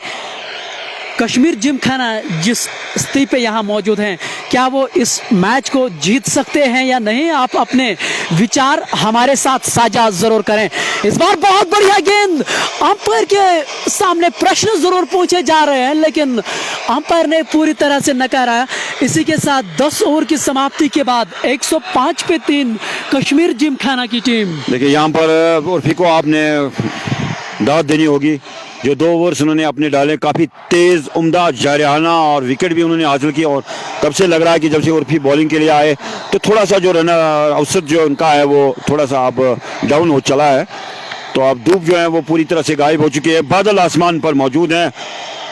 A: कश्मीर जिमखाना जिस स्थिति पे यहाँ मौजूद हैं, क्या वो इस मैच को जीत सकते हैं या नहीं? आप अपने विचार हमारे साथ साझा जरूर करें। इस बार बहुत बढ़िया गेंद, अंपायर के सामने प्रश्न जरूर पूछे जा रहे हैं, लेकिन अंपायर ने पूरी तरह से नकारा। इसी के साथ 10 ओवर की समाप्ति के बाद 105 पे 3 कश्मीर जिमखाना की टीम।
B: देखिए यहाँ पर उर्फी को आपने दाद देनी होगी, जो 2 ओवर्स उन्होंने अपने डाले, काफ़ी तेज़ उम्दा जारहाना और विकेट भी उन्होंने हासिल की। और तब से लग रहा है कि जब से उर्फी बॉलिंग के लिए आए तो थोड़ा सा जो रन औसत जो उनका है वो थोड़ा सा अब डाउन हो चला है। तो अब धूप जो है वो पूरी तरह से गायब हो चुकी है, बादल आसमान पर मौजूद हैं,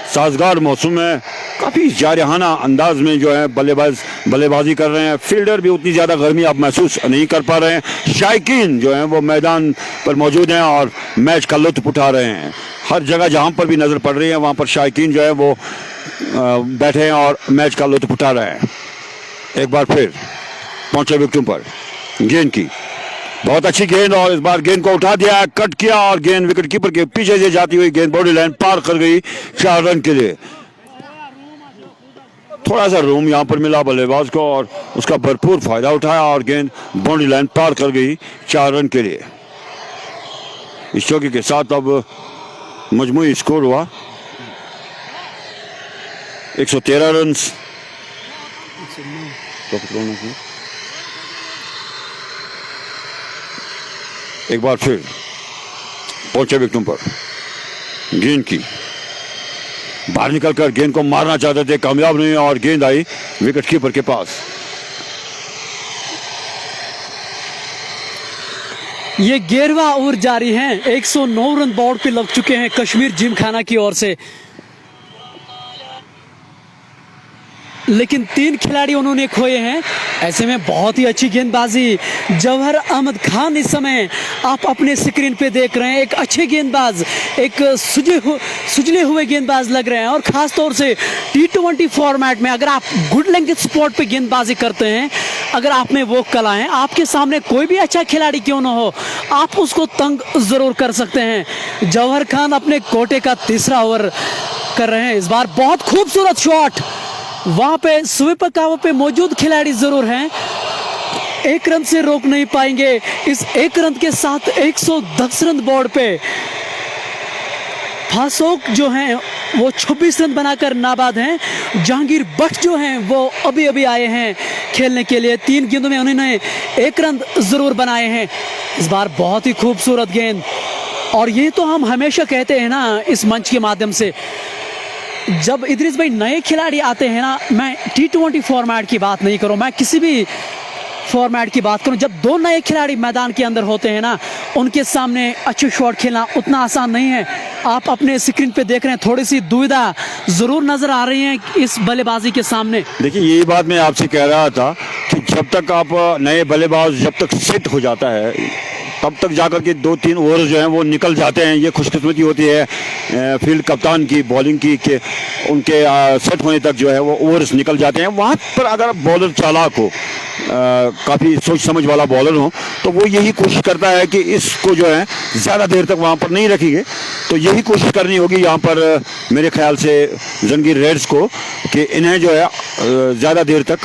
B: साजगार मौसम है, काफ़ी जारहाना अंदाज में जो है बल्लेबाजी कर रहे हैं। फील्डर भी उतनी ज़्यादा गर्मी आप महसूस नहीं कर पा रहे हैं। शायकीन जो हैं वो मैदान पर मौजूद हैं और मैच का लुत्फ उठा रहे हैं। हर जगह जहाँ पर भी नज़र पड़ रही है वहाँ पर शायकीन जो है वो बैठे हैं और मैच का लुत्फ उठा रहे हैं। एक बार फिर पहुँचे विकेटों पर गेंद की, बहुत अच्छी गेंद, और इस बार गेंद को उठा दिया, कट किया और गेंद विकेट कीपर के पीछे से जाती हुई गेंद बाउंड्री लाइन पार कर गई 4 रन के लिए। थोड़ा सा रूम यहाँ पर मिला बल्लेबाज को और उसका भरपूर फायदा उठाया और गेंद बाउंड्री लाइन पार कर गई 4 रन के लिए। इस चौके के साथ अब मजमूई स्कोर हुआ 113 रन। एक बार फिर पहुंचे विकेटों पर, गेंद की बाहर निकलकर गेंद को मारना चाहते थे, कामयाब नहीं और गेंद आई विकेट कीपर के पास।
A: ये 11वां ओवर जारी है, 109 रन बोर्ड पे लग चुके हैं कश्मीर जिमखाना की ओर से, लेकिन 3 खिलाड़ी उन्होंने खोए हैं। ऐसे में बहुत ही अच्छी गेंदबाजी, जौहर अहमद खान इस समय आप अपने स्क्रीन पे देख रहे हैं, एक अच्छे गेंदबाज, एक सुजले हुए गेंदबाज लग रहे हैं। और खास तौर से T20 फॉर्मेट में अगर आप गुड लेंथ स्पॉट पे गेंदबाजी करते हैं, अगर आप में वो कला है, आपके सामने कोई भी अच्छा खिलाड़ी क्यों ना हो, आप उसको तंग जरूर कर सकते हैं। जौहर खान अपने कोटे का 3रा ओवर कर रहे हैं। इस बार बहुत खूबसूरत शॉट, वहां पे स्वीपर कावर पे मौजूद खिलाड़ी जरूर हैं, 1 रन से रोक नहीं पाएंगे। इस 1 रन के साथ 110 रन बोर्ड पे फासोक जो हैं वो 26 रन बनाकर नाबाद हैं। जहांगीर भट्ट जो हैं वो अभी अभी आए हैं खेलने के लिए, 3 गेंदों में उन्होंने 1 रन जरूर बनाए हैं। इस बार बहुत ही खूबसूरत गेंद, और ये तो हम हमेशा कहते हैं ना इस मंच के माध्यम से, जब इदरीस भाई नए खिलाड़ी आते हैं ना, मैं T20 फॉर्मेट की बात नहीं करूं, मैं किसी भी फॉर्मेट की बात करूं, जब 2 नए खिलाड़ी मैदान के अंदर होते हैं ना, उनके सामने अच्छे शॉट खेलना उतना आसान नहीं है। आप अपने स्क्रीन पे देख रहे हैं, थोड़ी सी दुविधा जरूर नजर आ रही है इस बल्लेबाजी के सामने।
B: देखिए यही बात मैं आपसे कह रहा था कि जब तक आप नए बल्लेबाज जब तक सेट हो जाता है, तब तक जाकर के 2-3 ओवर जो हैं वो निकल जाते हैं। ये खुशकिस्मती होती है फील्ड कप्तान की, बॉलिंग की, कि उनके सेट होने तक जो है वो ओवर्स निकल जाते हैं। वहाँ पर अगर बॉलर चालाक हो, काफ़ी सोच समझ वाला बॉलर हो, तो वो यही कोशिश करता है कि इसको जो है ज़्यादा देर तक वहाँ पर नहीं रखेंगे। तो यही कोशिश करनी होगी यहाँ पर मेरे ख्याल से जंगीर रेड्स को, कि इन्हें जो है ज़्यादा देर तक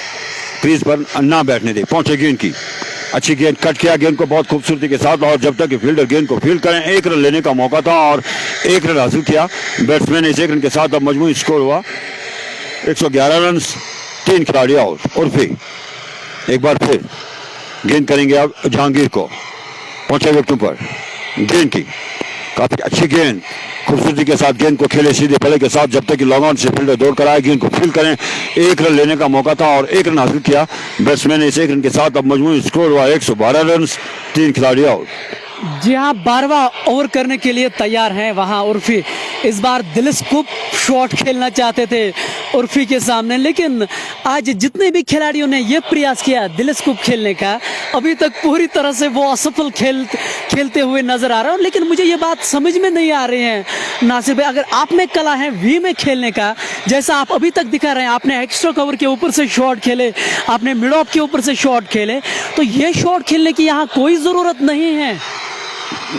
B: क्रीज पर ना बैठने दे। पहुँचे गेंद की, अच्छी गेंद, कट किया गेंद को बहुत खूबसूरती के साथ, और जब तक फील्डर गेंद को फील्ड करें, 1 रन लेने का मौका था और 1 रन हासिल किया बैट्समैन ने। इस 1 रन के साथ अब मजमूई स्कोर हुआ 111 रन, 3 खिलाड़ी आउट। और फिर एक बार फिर गेंद करेंगे अब जहांगीर को, पहुंचे विकेटों पर, गेंद की काफी अच्छी गेंद, खूबसूरती के साथ गेंद को खेले सीधे पले के साथ, जब तक कि लॉन्ग ऑन से फील्डर दौड़ कर आए, गेंद को फील्ड करें। 1 रन लेने का मौका था और 1 रन हासिल किया बैट्समैन ने। इस 1 रन के साथ अब मजमूई स्कोर हुआ 112 रन, 3 खिलाड़ी आउट।
A: जी हाँ, 12वां ओवर करने के लिए तैयार हैं वहाँ उर्फी। इस बार दिलस्कूप शॉट खेलना चाहते थे उर्फी के सामने, लेकिन आज जितने भी खिलाड़ियों ने ये प्रयास किया दिलस्कूप खेलने का, अभी तक पूरी तरह से वो असफल खेलते हुए नजर आ रहा है। लेकिन मुझे ये बात समझ में नहीं आ रही है नासिर भाई, अगर आप में कला है वी में खेलने का, जैसा आप अभी तक दिखा रहे हैं, आपने एक्स्ट्रा कवर के ऊपर से शॉट खेले, आपने मिड ऑफ के ऊपर से शॉट खेले, तो ये शॉट खेलने की यहाँ कोई ज़रूरत नहीं है।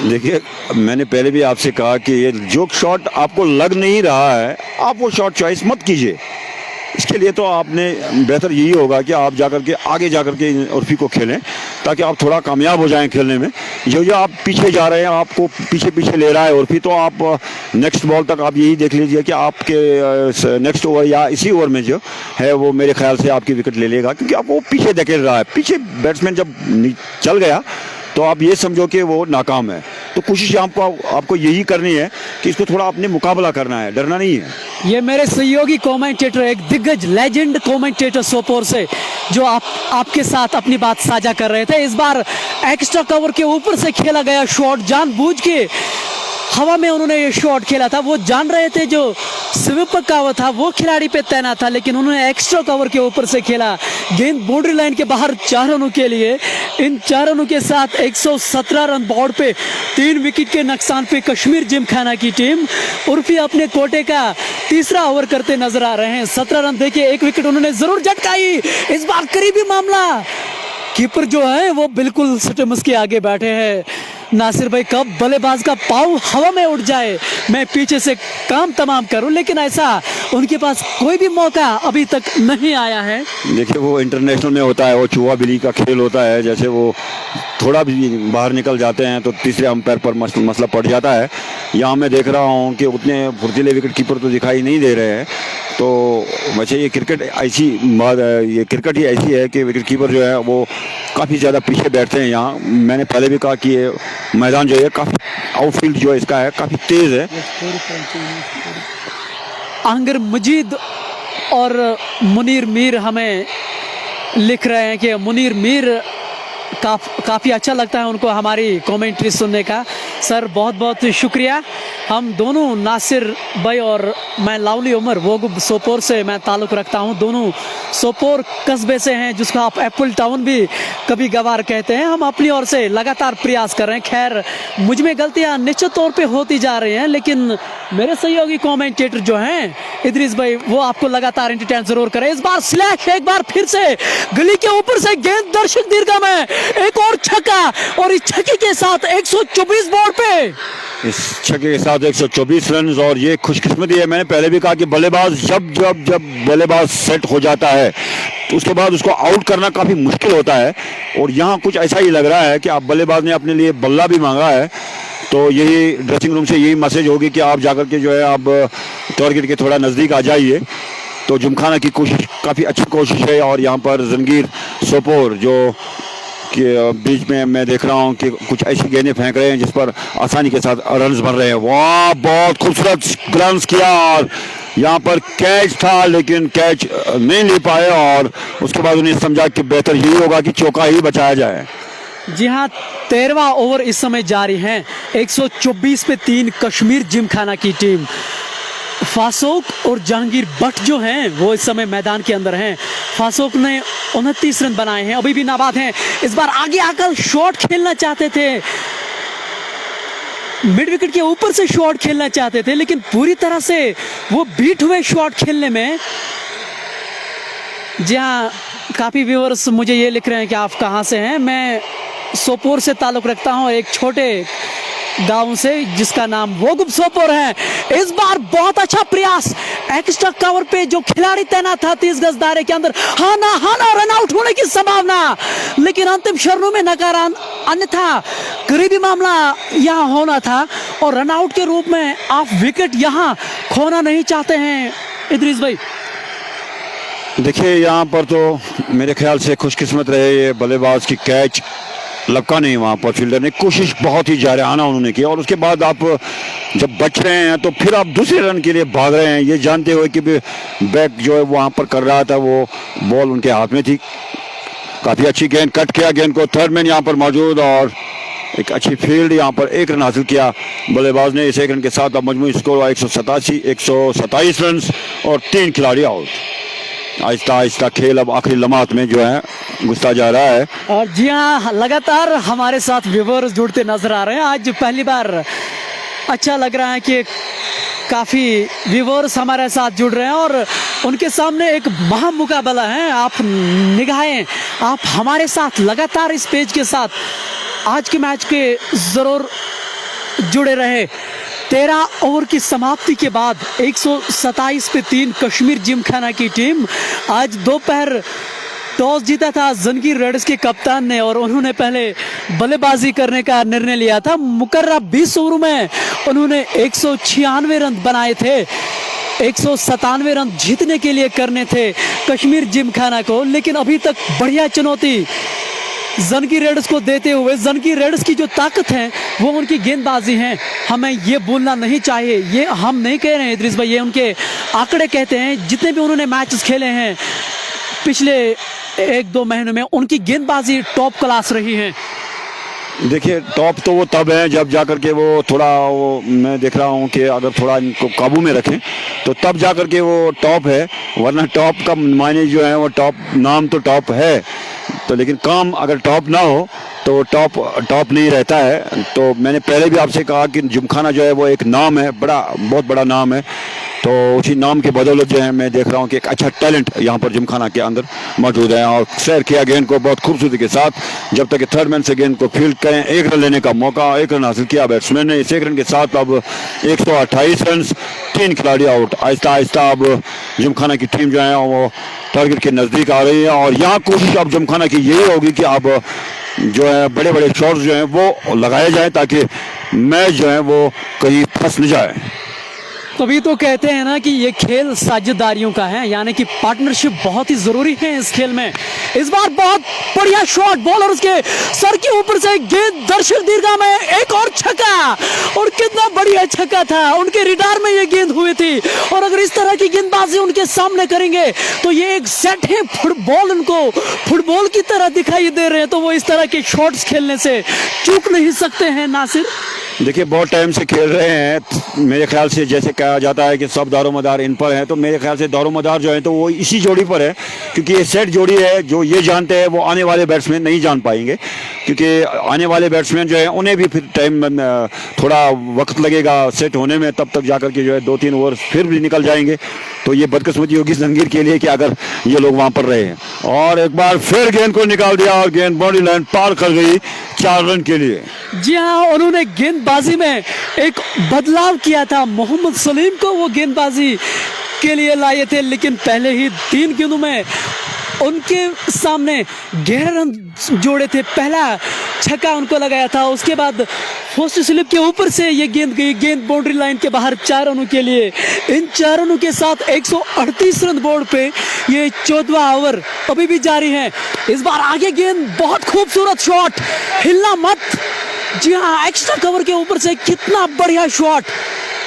B: देखिए, मैंने पहले भी आपसे कहा कि ये जो शॉट आपको लग नहीं रहा है, आप वो शॉट चॉइस मत कीजिए। इसके लिए तो आपने बेहतर यही होगा कि आप जाकर के आगे जाकर के उर्फी को खेलें, ताकि आप थोड़ा कामयाब हो जाएं खेलने में। जो आप पीछे जा रहे हैं, आपको पीछे पीछे ले रहा है उर्फी, तो आप नेक्स्ट बॉल तक आप यही देख लीजिए कि आपके नेक्स्ट ओवर या इसी ओवर में जो है वो मेरे ख्याल से आपकी विकेट ले लेगा, क्योंकि आप वो पीछे धकेल रहा है। पीछे बैट्समैन जब चल गया तो आप ये समझो कि वो नाकाम है। तो कोशिश आपको यही करनी है कि इसको थोड़ा अपने मुकाबला करना है, डरना नहीं है।
A: ये मेरे सहयोगी कमेंटेटर, एक दिग्गज लेजेंड कमेंटेटर सोपोर से, जो आपके साथ अपनी बात साझा कर रहे थे। इस बार एक्स्ट्रा कवर के ऊपर से खेला गया शॉट, जानबूझ के हवा में उन्होंने ये शॉट खेला था। वो जान रहे थे जो स्वीपर का था वो खिलाड़ी पे तैनात था, लेकिन उन्होंने एक्स्ट्रा कवर के ऊपर से खेला। गेंद बाउंड्री लाइन के बाहर 4 रनों के लिए। इन 4 रनों के साथ 117 रन बोर्ड पे 3 विकेट के नुकसान पे कश्मीर जिमखाना की टीम उर्फी अपने कोटे का तीसरा ओवर करते नजर आ रहे हैं। 17 रन देके 1 विकेट उन्होंने जरूर झटकाई। इस बार करीबी मामला, कीपर जो है वो बिल्कुल स्टम्स के आगे बैठे हैं। नासिर भाई, कब बल्लेबाज का पाँव हवा में उठ जाए, मैं पीछे से काम तमाम करूं, लेकिन ऐसा उनके पास कोई भी मौका अभी तक नहीं आया है।
B: देखिए, वो इंटरनेशनल में होता है, वो चूहा बिल्ली का खेल होता है। जैसे वो थोड़ा भी बाहर निकल जाते हैं तो तीसरे अंपायर पर मसला पड़ जाता है। यहाँ मैं देख रहा हूँ कि उतने फुर्तीले विकेट कीपर तो दिखाई नहीं दे रहे हैं। तो वैसे ये क्रिकेट ही ऐसी है कि विकेट कीपर जो है वो काफ़ी ज़्यादा पीछे बैठते हैं। यहाँ मैंने पहले भी कहा कि ये मैदान जो है काफ़ी आउटफील्ड जो है इसका है काफ़ी तेज़ है।
A: आंगर मजीद और मुनीर मीर हमें लिख रहे हैं कि मुनीर मीर काफ़ी अच्छा लगता है उनको हमारी कमेंट्री सुनने का। सर बहुत बहुत शुक्रिया। हम दोनों, नासिर भाई और मैं, लावली उमर वोगुब सोपोर से मैं ताल्लुक़ रखता हूं। दोनों सोपोर कस्बे से हैं, जिसको आप एप्पल टाउन भी कभी गवार कहते हैं। हम अपनी ओर से लगातार प्रयास कर रहे हैं। खैर, मुझ में गलतियां निश्चित तौर पे होती जा रही हैं, लेकिन मेरे सहयोगी कमेंटेटर जो हैं इदरीस भाई, वो आपको लगातार एंटरटेन जरूर करें। इस बार स्लैश, एक बार फिर से गली के ऊपर से गेंद दर्शक दीर्घा में, एक और छक्का, और इस छक्के के साथ 124 बोर्ड पे,
B: इस छक्के के साथ 124 रन। और ये खुशकिस्मती है, मैंने पहले भी कहा कि बल्लेबाज जब बल्लेबाज सेट हो जाता है तो उसके बाद उसको आउट करना काफ़ी मुश्किल होता है। और यहाँ कुछ ऐसा ही लग रहा है कि आप बल्लेबाज ने अपने लिए बल्ला भी मांगा है। तो यही ड्रेसिंग रूम से यही मैसेज होगी कि आप जाकर के जो है आप टारगेट के थोड़ा नज़दीक आ जाइए। तो जिमखाना की कोशिश काफ़ी अच्छी कोशिश है। और यहाँ पर जंगीर सोपोर जो कि बीच में मैं देख रहा हूं कि कुछ ऐसी गेंदें फेंक रहे हैं जिस पर आसानी के साथ रन्स बन रहे हैं। वाह, बहुत खूबसूरत ग्लंस किया, और यहाँ पर कैच था लेकिन कैच नहीं ले पाए, और उसके बाद उन्हें समझा कि बेहतर यही होगा कि चौका ही बचाया जाए।
A: जी हाँ, 13वां ओवर इस समय जारी है। 124 पे 3 कश्मीर जिमखाना की टीम। फासोक और जहांगीर भट्ट जो हैं वो इस समय मैदान के अंदर हैं। फासोक ने 29 रन बनाए हैं, अभी भी नाबाद हैं। इस बार आगे आकर शॉट खेलना चाहते थे, मिड विकेट के ऊपर से शॉट खेलना चाहते थे, लेकिन पूरी तरह से वो बीट हुए शॉट खेलने में। जी हाँ, काफ़ी व्यूअर्स मुझे ये लिख रहे हैं कि आप कहाँ से हैं। मैं सोपोर से ताल्लुक़ रखता हूँ, एक छोटे गांव से जिसका नाम वोगुब सोपोर है। इस बार बहुत अच्छा प्रयास, एक्स्ट्रा कवर पे जो खिलाड़ी तैनात था 30 गज दायरे के अंदर, हाना रन आउट होने की संभावना, लेकिन अंतिम क्षणों में नकारान, अन्यथा करीबी मामला यहाँ होना था। और रन आउट के रूप में आप विकेट यहाँ खोना नहीं चाहते हैं इदरीस भाई।
B: देखिए, यहाँ पर तो मेरे ख्याल से खुशकिस्मत रहे ये बल्लेबाज की कैच लपका नहीं। वहाँ पर फील्डर ने कोशिश बहुत ही जारहाना उन्होंने की, और उसके बाद आप जब बच रहे हैं तो फिर आप दूसरे रन के लिए भाग रहे हैं, ये जानते हुए कि बैक जो है वहाँ पर कर रहा था, वो बॉल उनके हाथ में थी। काफ़ी अच्छी गेंद, कट किया गेंद को, थर्ड मैन यहाँ पर मौजूद, और एक अच्छी फील्ड, यहाँ पर 1 रन हासिल किया बल्लेबाज ने। इस 1 रन के साथ अब मजमूई स्कोर हुआ 127 रन और 3 खिलाड़ी आउट। आहिस्ता आहिस्ता खेल अब आखिरी लम्हात में जो है घुसता जा रहा है।
A: और जी हाँ, लगातार हमारे साथ व्यूअर्स जुड़ते नजर आ रहे हैं। आज पहली बार अच्छा लग रहा है कि काफ़ी व्यूअर्स हमारे साथ जुड़ रहे हैं और उनके सामने एक महामुकाबला है। आप निगाहें, आप हमारे साथ लगातार इस पेज के साथ आज के मैच के ज़रूर जुड़े रहे। 13 ओवर की समाप्ति के बाद 127 पे 3 कश्मीर जिमखाना की टीम आज दोपहर टॉस जीता था जंगीर रेड्स के कप्तान ने और उन्होंने पहले बल्लेबाजी करने का निर्णय लिया था। मुकर्रर 20 ओवरों में उन्होंने 196 रन बनाए थे। 197 रन जीतने के लिए करने थे कश्मीर जिमखाना को, लेकिन अभी तक बढ़िया चुनौती जंगीर रेड्स को देते हुए, जंगीर रेड्स की जो ताकत है वो उनकी गेंदबाजी है। हमें ये भूलना नहीं चाहिए, ये हम नहीं कह रहे हैं इदरीस भाई, ये उनके आंकड़े कहते हैं। जितने भी उन्होंने मैचेस खेले हैं पिछले 1-2 महीनों में, उनकी गेंदबाजी टॉप क्लास रही है।
B: देखिए, टॉप तो वो तब है जब जाकर के वो थोड़ा, वो मैं देख रहा हूँ कि अगर थोड़ा इनको काबू में रखें तो तब जाकर के वो टॉप है, वरना टॉप का मायने जो है वो टॉप, नाम तो टॉप है तो, लेकिन काम अगर टॉप ना हो तो टॉप नहीं रहता है। तो मैंने पहले भी आपसे कहा कि जिमखाना जो है वो एक नाम है, बहुत बड़ा नाम है। तो उसी नाम के बदौलत जो है मैं देख रहा हूँ कि एक अच्छा टैलेंट यहाँ पर जिमखाना के अंदर मौजूद है और सैर किया गेंद को बहुत खूबसूरती के साथ। जब तक कि थर्ड मैन से गेंद को फील्ड करें, 1 रन लेने का मौका, 1 रन हासिल किया बैट्समैन ने। इस 1 रन के साथ अब 128 रन, 3 खिलाड़ी आउट। आहिस्ता आहिस्ता अब जिमखाना की टीम जो है वो टारगेट के नज़दीक आ रही है और यहाँ कोशिश अब जिमखाना की यही होगी कि अब जो है बड़े बड़े शॉट्स जो हैं वो लगाए जाएं ताकि मैच जो है वो कहीं फंस न जाए।
A: तभी तो कहते हैं ना कि ये खेल साझेदारियों का है, यानी कि पार्टनरशिप बहुत ही जरूरी है इस खेल में। इस बार बहुत बढ़िया शॉट, बॉलर उसके सर के ऊपर से गेंद दर्शक दीर्घा में, एक और छक्का, और कितना बढ़िया छक्का था। उनके रिडार में ये गेंद हुई थी और अगर इस तरह की गेंदबाजी उनके सामने करेंगे तो ये एक सेट है फुटबॉल, उनको फुटबॉल की तरह दिखाई दे रहे हैं, तो वो इस तरह के शॉट्स खेलने से चूक नहीं सकते हैं। नासिर,
B: देखिए, बहुत टाइम से खेल रहे हैं। मेरे ख्याल से जैसे कहा जाता है कि सब दारोमदार इन पर है, तो मेरे ख्याल से दारोमदार जो है तो वो इसी जोड़ी पर है, क्योंकि ये सेट जोड़ी है। जो ये जानते हैं वो आने वाले बैट्समैन नहीं जान पाएंगे, क्योंकि आने वाले बैट्समैन जो है उन्हें भी फिर टाइम, थोड़ा वक्त लगेगा सेट होने में, तब तक जाकर के जो है 2-3 ओवर फिर भी निकल जाएंगे। तो ये बदकिस्मती होगी जंगीर के लिए कि अगर ये लोग वहाँ पर रहे हैं। और एक बार फिर गेंद को निकाल दिया और गेंद बाउंड्री लाइन पार कर गई 4 रन के लिए।
A: जी हाँ, उन्होंने गेंदबाजी में एक बदलाव किया था। मोहम्मद सलीम को वो गेंदबाजी के लिए लाए थे, लेकिन पहले ही 3 गेंदों में उनके सामने 11 रन जोड़े थे। पहला छक्का उनको लगाया था, उसके बाद फर्स्ट स्लिप के ऊपर से ये गेंद गई, गेंद बाउंड्री लाइन के बाहर 4 रनों के लिए। इन 4 रनों के साथ 138 रन बोर्ड पे ये 14वां ओवर अभी भी जारी है। इस बार आगे गेंद, बहुत खूबसूरत शॉट, हिलना मत। जी हाँ, एक्स्ट्रा कवर के ऊपर से कितना बढ़िया शॉट।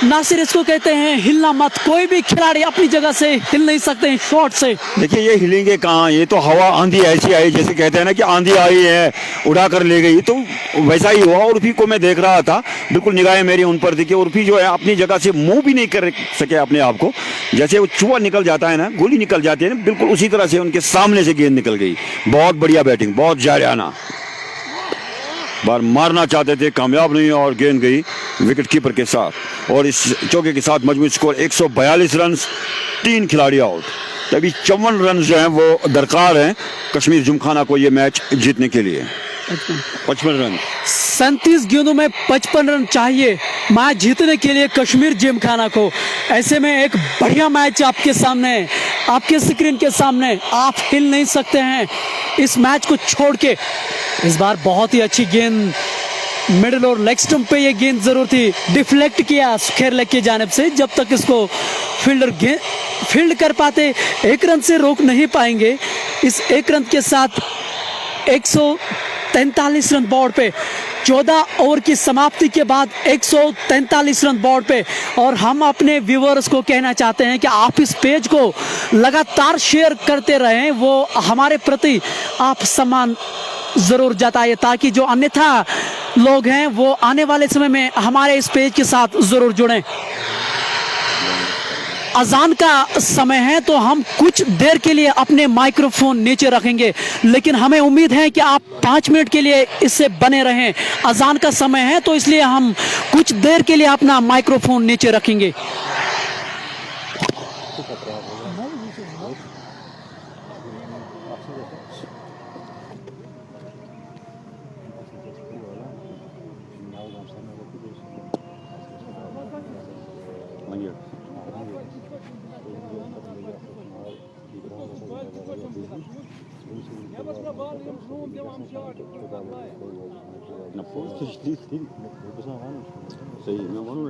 A: नासिर, इसको कहते हैं हिलना मत। कोई भी खिलाड़ी अपनी जगह से हिल नहीं सकते हैं शॉट से।
B: देखिए, ये हिलेंगे कहाँ, ये तो हवा, आंधी ऐसी आई, जैसे कहते हैं ना कि आंधी आई है उड़ा कर ले गई, तो वैसा ही हुआ। उर्फी को मैं देख रहा था, बिल्कुल निगाहें मेरी उन पर थी कि उर्फी जो है अपनी जगह से मूव भी नहीं कर सके अपने आप को। जैसे वो चूहा निकल जाता है ना, गोली निकल जाती है ना, बिल्कुल उसी तरह से उनके सामने से गेंद निकल गई। बहुत बढ़िया बैटिंग, बहुत जारियाना। बार मारना चाहते थे, कामयाब नहीं, और गेंद गई विकेट कीपर के साथ। और इस चौके के साथ मजमूई स्कोर 142 रन, 3 खिलाड़ी आउट। तभी 54 रन जो हैं वो दरकार हैं कश्मीर जिमखाना को ये मैच जीतने के लिए। 55 रन,
A: 37 गेंदों में 55 रन चाहिए मैच जीतने के लिए कश्मीर जिमखाना को। ऐसे में एक बढ़िया मैच आपके सामने, आपके स्क्रीन के सामने, आप हिल नहीं सकते हैं इस मैच को छोड़ के। इस बार बहुत ही अच्छी गेंद मिडिल और लेग स्टंप पे ये गेंद जरूर थी, डिफ्लेक्ट किया खेर लेग की जानिब से। जब तक इसको फील्डर फील्ड कर पाते, 1 रन से रोक नहीं पाएंगे। इस 1 रन के साथ 143 रन बोर्ड पे, 14 ओवर की समाप्ति के बाद 143 रन बोर्ड पे। और हम अपने व्यूअर्स को कहना चाहते हैं कि आप इस पेज को लगातार शेयर करते रहें, वो हमारे प्रति आप सम्मान जरूर जताइए, ताकि जो अन्यथा लोग हैं वो आने वाले समय में हमारे इस पेज के साथ ज़रूर जुड़ें। अजान का समय है तो हम कुछ देर के लिए अपने माइक्रोफोन नीचे रखेंगे, लेकिन हमें उम्मीद है कि आप 5 मिनट के लिए इससे बने रहें। अजान का समय है तो इसलिए हम कुछ देर के लिए अपना माइक्रोफोन नीचे रखेंगे।
B: सही मैं बोलूँ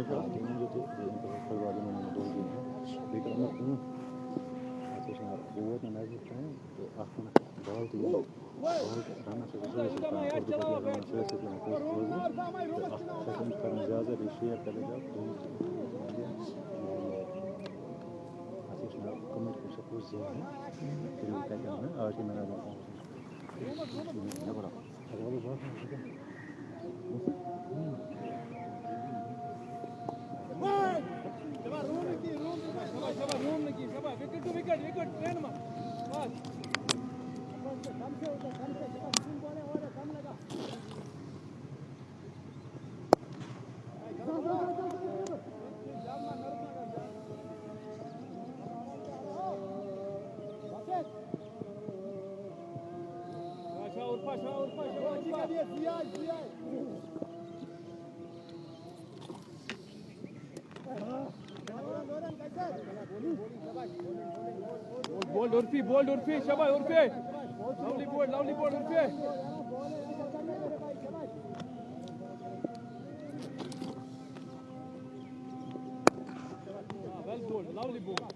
C: बोल्ड उर्फी शाबाश Urfi lovely bold Urfi well bold lovely bold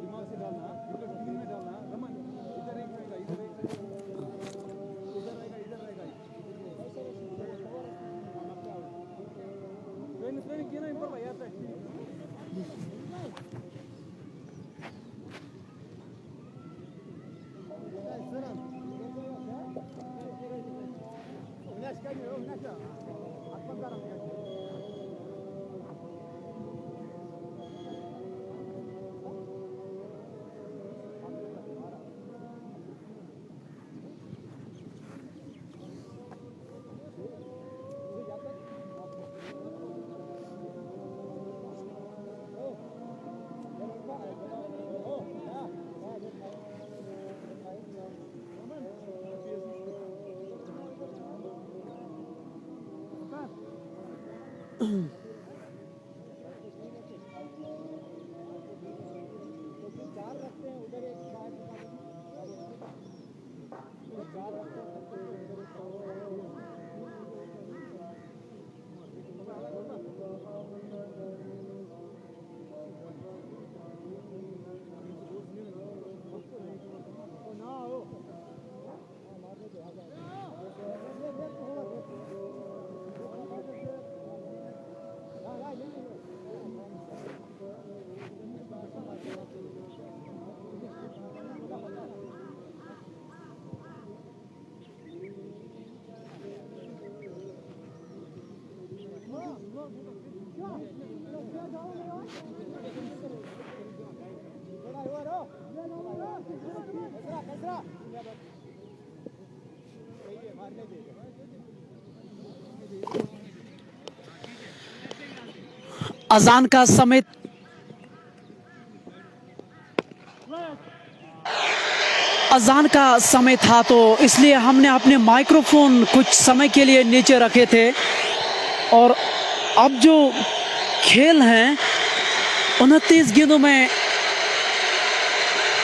C: दिमाग से डालना टीम में डालना रमन इधर एक रहेगा इधर रहेगा ट्रेनिंग किया ना इन पर भाई यार
A: अजान का समय था तो इसलिए हमने अपने माइक्रोफोन कुछ समय के लिए नीचे रखे थे। और अब जो खेल हैं 29 गेंदों में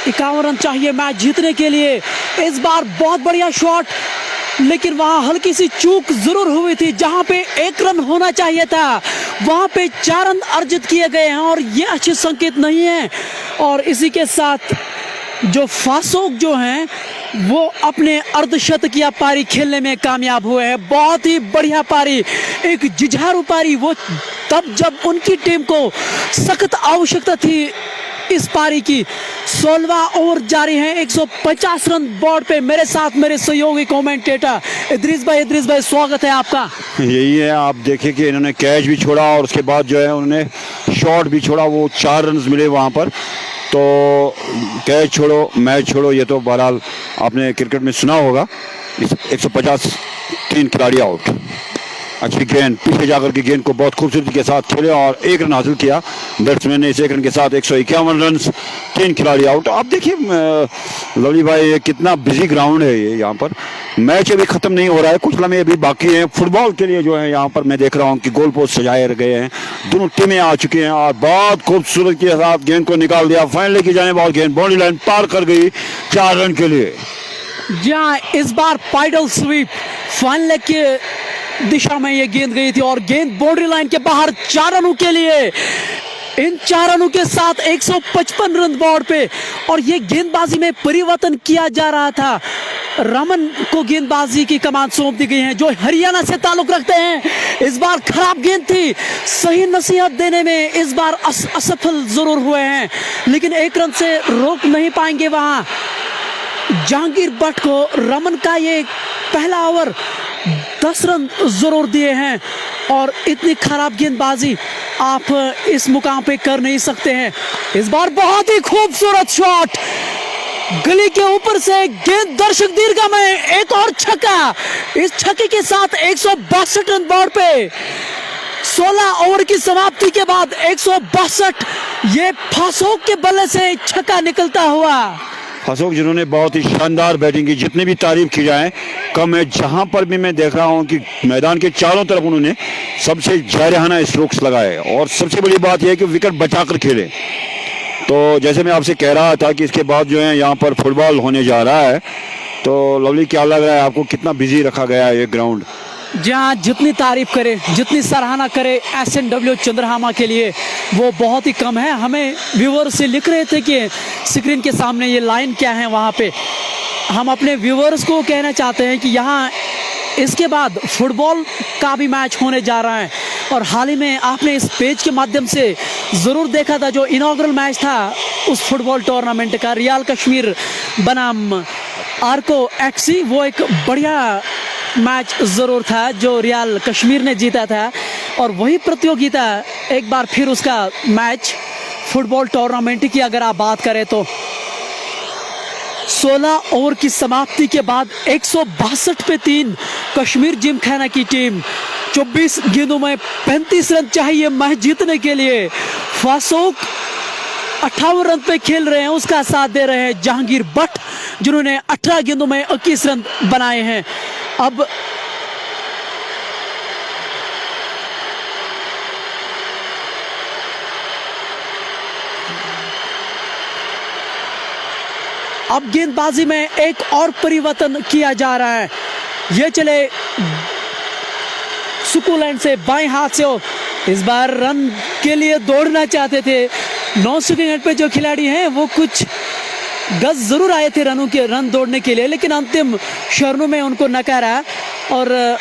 A: 51 रन चाहिए मैच जीतने के लिए। इस बार बहुत बढ़िया शॉट, लेकिन वहां हल्की सी चूक जरूर हुई थी। जहां पे 1 रन होना चाहिए था वहां पे 4 रन अर्जित किए गए हैं और ये अच्छे संकेत नहीं है। और इसी के साथ जो फासोक जो हैं वो अपने अर्धशतकीय पारी खेलने में कामयाब हुए हैं। बहुत ही बढ़िया पारी, एक जुझारू पारी, वो तब जब उनकी टीम को सख्त आवश्यकता थी इस पारी की 16वां ओवर जारी है। 150 रन बोर्ड पे। मेरे साथ मेरे सहयोगी कमेंटेटर इदरीस भाई स्वागत है आपका।
B: यही है, आप देखें कि इन्होंने कैच भी छोड़ा और उसके बाद जो है उन्होंने शॉट भी छोड़ा, वो 4 रन मिले वहाँ पर। तो कैच छोड़ो मैच छोड़ो, ये तो बहरहाल आपने क्रिकेट में सुना होगा। 150 3 खिलाड़ी आउट। अच्छी गेंद, पीछे जाकर के गेंद को बहुत खूबसूरती के साथ खेले और 1 रन हासिल किया बैट्समैन ने। इस 1 रन के साथ 151 रन, 3 खिलाड़ी आउट। आप देखिए लवली भाई, ये कितना बिजी ग्राउंड है ये। यहाँ पर मैच अभी खत्म नहीं हो रहा है, कुछ लम्हे अभी बाकी हैं। फुटबॉल के लिए जो है यहाँ पर मैं देख रहा हूँ कि गोल पोस्ट सजाए गए हैं। दोनों टीमें आ चुकी हैं और बहुत खूबसूरत के साथ गेंद को निकाल दिया। फाइनल की जाने वाली गेंद बाउंड्री लाइन पार कर गई 4 रन के लिए।
A: जहाँ इस बार पाइडल स्वीप फाइनल के दिशा में ये गेंद गई थी और गेंद बाउंड्री लाइन के बाहर 4 रनों के लिए। इन 4 रनों के साथ 155 रन बोर्ड पे। और ये गेंदबाजी में परिवर्तन किया जा रहा था। रमन को गेंदबाजी की कमान सौंप दी गई है, जो हरियाणा से ताल्लुक रखते हैं। इस बार खराब गेंद थी, सही नसीहत देने में इस बार असफल जरूर हुए हैं, लेकिन 1 रन से रोक नहीं पाएंगे वहां जहांगीर भट्ट को। रमन का ये पहला ओवर 10 रन जरूर दिए हैं और इतनी खराब गेंदबाजी आप इस मुकाम पे कर नहीं सकते हैं। इस बार बहुत ही खूबसूरत शॉट, गली के ऊपर से गेंद दर्शक दीर्घा में, एक और छक्का। इस छक्के के साथ 162 रन बोर्ड पे। 16 ओवर की समाप्ति के बाद 162, ये फासोक के बल्ले से छक्का निकलता हुआ।
B: फासोक जिन्होंने बहुत ही शानदार बैटिंग की, जितनी भी तारीफ की जाए कम है। जहां पर भी मैं देख रहा हूं कि मैदान के चारों तरफ उन्होंने सबसे जारहाना स्ट्रोक्स लगाए और सबसे बड़ी बात यह है कि विकेट बचाकर खेले। तो जैसे मैं आपसे कह रहा था कि इसके बाद जो है यहाँ पर फुटबॉल होने जा रहा है, तो लवली क्या लग रहा है आपको, कितना बिजी रखा गया है ये ग्राउंड?
A: जहाँ जितनी तारीफ करे, जितनी सराहना करे SNW चंद्रहामा के लिए, वो बहुत ही कम है। हमें व्यूअर्स से लिख रहे थे कि स्क्रीन के सामने ये लाइन क्या है वहाँ पे। हम अपने व्यूअर्स को कहना चाहते हैं कि यहाँ इसके बाद फुटबॉल का भी मैच होने जा रहा है। और हाल ही में आपने इस पेज के माध्यम से ज़रूर देखा था जो इनॉग्रल मैच था उस फुटबॉल टूर्नामेंट का, रियल कश्मीर बनाम आर्को FC। वो एक बढ़िया मैच ज़रूर था जो रियल कश्मीर ने जीता था। और वही प्रतियोगिता एक बार फिर उसका मैच फुटबॉल टूर्नामेंट की अगर आप बात करें तो 16 ओवर की समाप्ति के बाद 162 पे 3 कश्मीर जिमखाना की टीम। 24 गेंदों में 35 रन चाहिए मैच जीतने के लिए। फासोक 58 रन पे खेल रहे हैं, उसका साथ दे रहे हैं जहांगीर भट्ट, जिन्होंने 18 गेंदों में 21 रन बनाए हैं। अब गेंदबाजी में एक और परिवर्तन किया जा रहा है। ये चले सुकुलैंड से बाएं हाथ से, इस बार रन के लिए दौड़ना चाहते थे। 9 सेकंड पे जो खिलाड़ी हैं वो कुछ गज जरूर आए थे रन दौड़ने के लिए, लेकिन अंतिम क्षणों में उनको नकारा और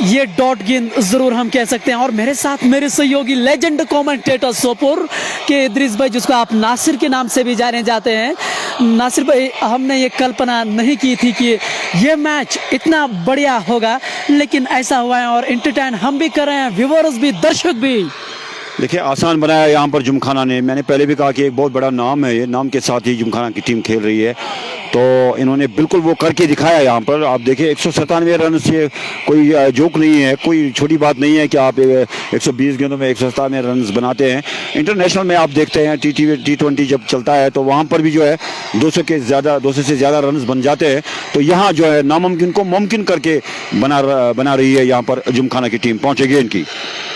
A: ये डॉट गेंद जरूर हम कह सकते हैं। और मेरे साथ मेरे सहयोगी लेजेंड कमेंटेटर सोपोर के इदरीस भाई, जिसको आप नासिर के नाम से भी जाने जाते हैं। नासिर भाई, हमने ये कल्पना नहीं की थी कि ये मैच इतना बढ़िया होगा, लेकिन ऐसा हुआ है और एंटरटेन हम भी कर रहे हैं, व्यूअर्स भी, दर्शक भी।
B: देखिए, आसान बनाया यहाँ पर जिमखाना ने। मैंने पहले भी कहा कि एक बहुत बड़ा नाम है, ये नाम के साथ ही जिमखाना की टीम खेल रही है, तो इन्होंने बिल्कुल वो करके दिखाया यहाँ पर। आप देखिए 197 रन से कोई जोक नहीं है, कोई छोटी बात नहीं है कि आप 120 गेंदों में 197 रन बनाते हैं। इंटरनेशनल में आप देखते हैं T20 जब चलता है तो वहाँ पर भी जो है 200 से ज़्यादा रन बन जाते हैं। तो यहाँ जो है नामुमकिन को मुमकिन करके बना रही है यहाँ पर जिमखाना की टीम। पहुँचे गेंद की,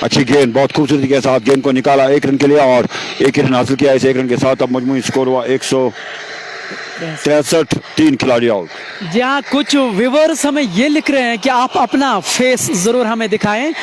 B: अच्छी गेंद, बहुत खूबसूरती के साथ गेंद को निकाला 1 रन के लिए और 1 रन हासिल किया। इस 1 रन के साथ अब मजमूई स्कोर हुआ 163, 3 खिलाड़ी आउट।
A: जहाँ कुछ व्यूअर्स हमें ये लिख रहे हैं कि आप अपना फेस जरूर हमें दिखाएं।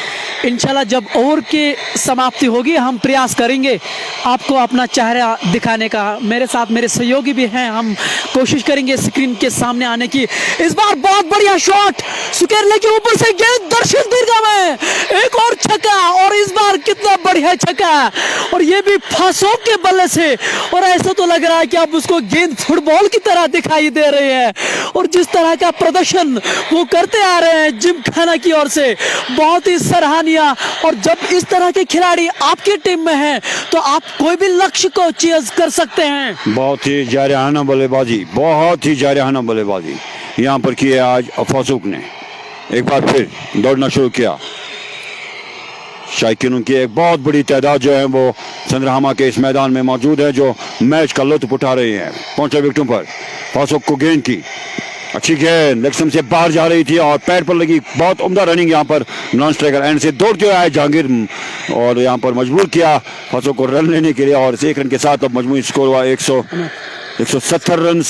A: इंशाल्लाह जब ओवर की समाप्ति होगी हम प्रयास करेंगे आपको अपना चेहरा दिखाने का। मेरे साथ मेरे सहयोगी भी हैं, हम कोशिश करेंगे स्क्रीन के सामने आने की। इस बार बहुत बढ़िया शॉट, सुकेरले के ऊपर से गेंद दर्शक दीर्घा में, एक और छक्का और इस बार कितना बढ़िया छक्का, और ये भी फासोक के बल्ले से, और ऐसा तो लग रहा है कि अब उसको गेंद फुटबॉल की तरह दिखाई दे रही है। और जिस तरह का प्रदर्शन वो करते आ रहे हैं जिमखाना की ओर से, बहुत ही सराहनीय। और जब इस तरह के खिलाड़ी आपकी टीम में हैं तो आप कोई भी लक्ष्य को अचीव कर सकते हैं।
B: बहुत ही जारहाना बल्लेबाजी, बहुत ही जारहाना बल्लेबाजी यहाँ पर की है आज फासूक ने। एक बार फिर दौड़ना शुरू किया। शायकीनों की एक बहुत बड़ी तादाद जो है वो चंद्रहामा के इस मैदान में मौजूद है, जो मैच का लुत्फ उठा रही है। पहुंचे विकेटों पर, फासूक को गेंद की, अच्छी गेंद लेग स्टंप से बाहर जा रही थी और पैर पर लगी। बहुत उम्दा रनिंग यहाँ पर नॉन स्ट्राइकर एंड से दौड़ते हुए आए जहांगीर, और यहाँ पर मजबूर किया फासूक को रन लेने के लिए। और 1 रन के साथ अब मजमूई स्कोर हुआ 170 रन,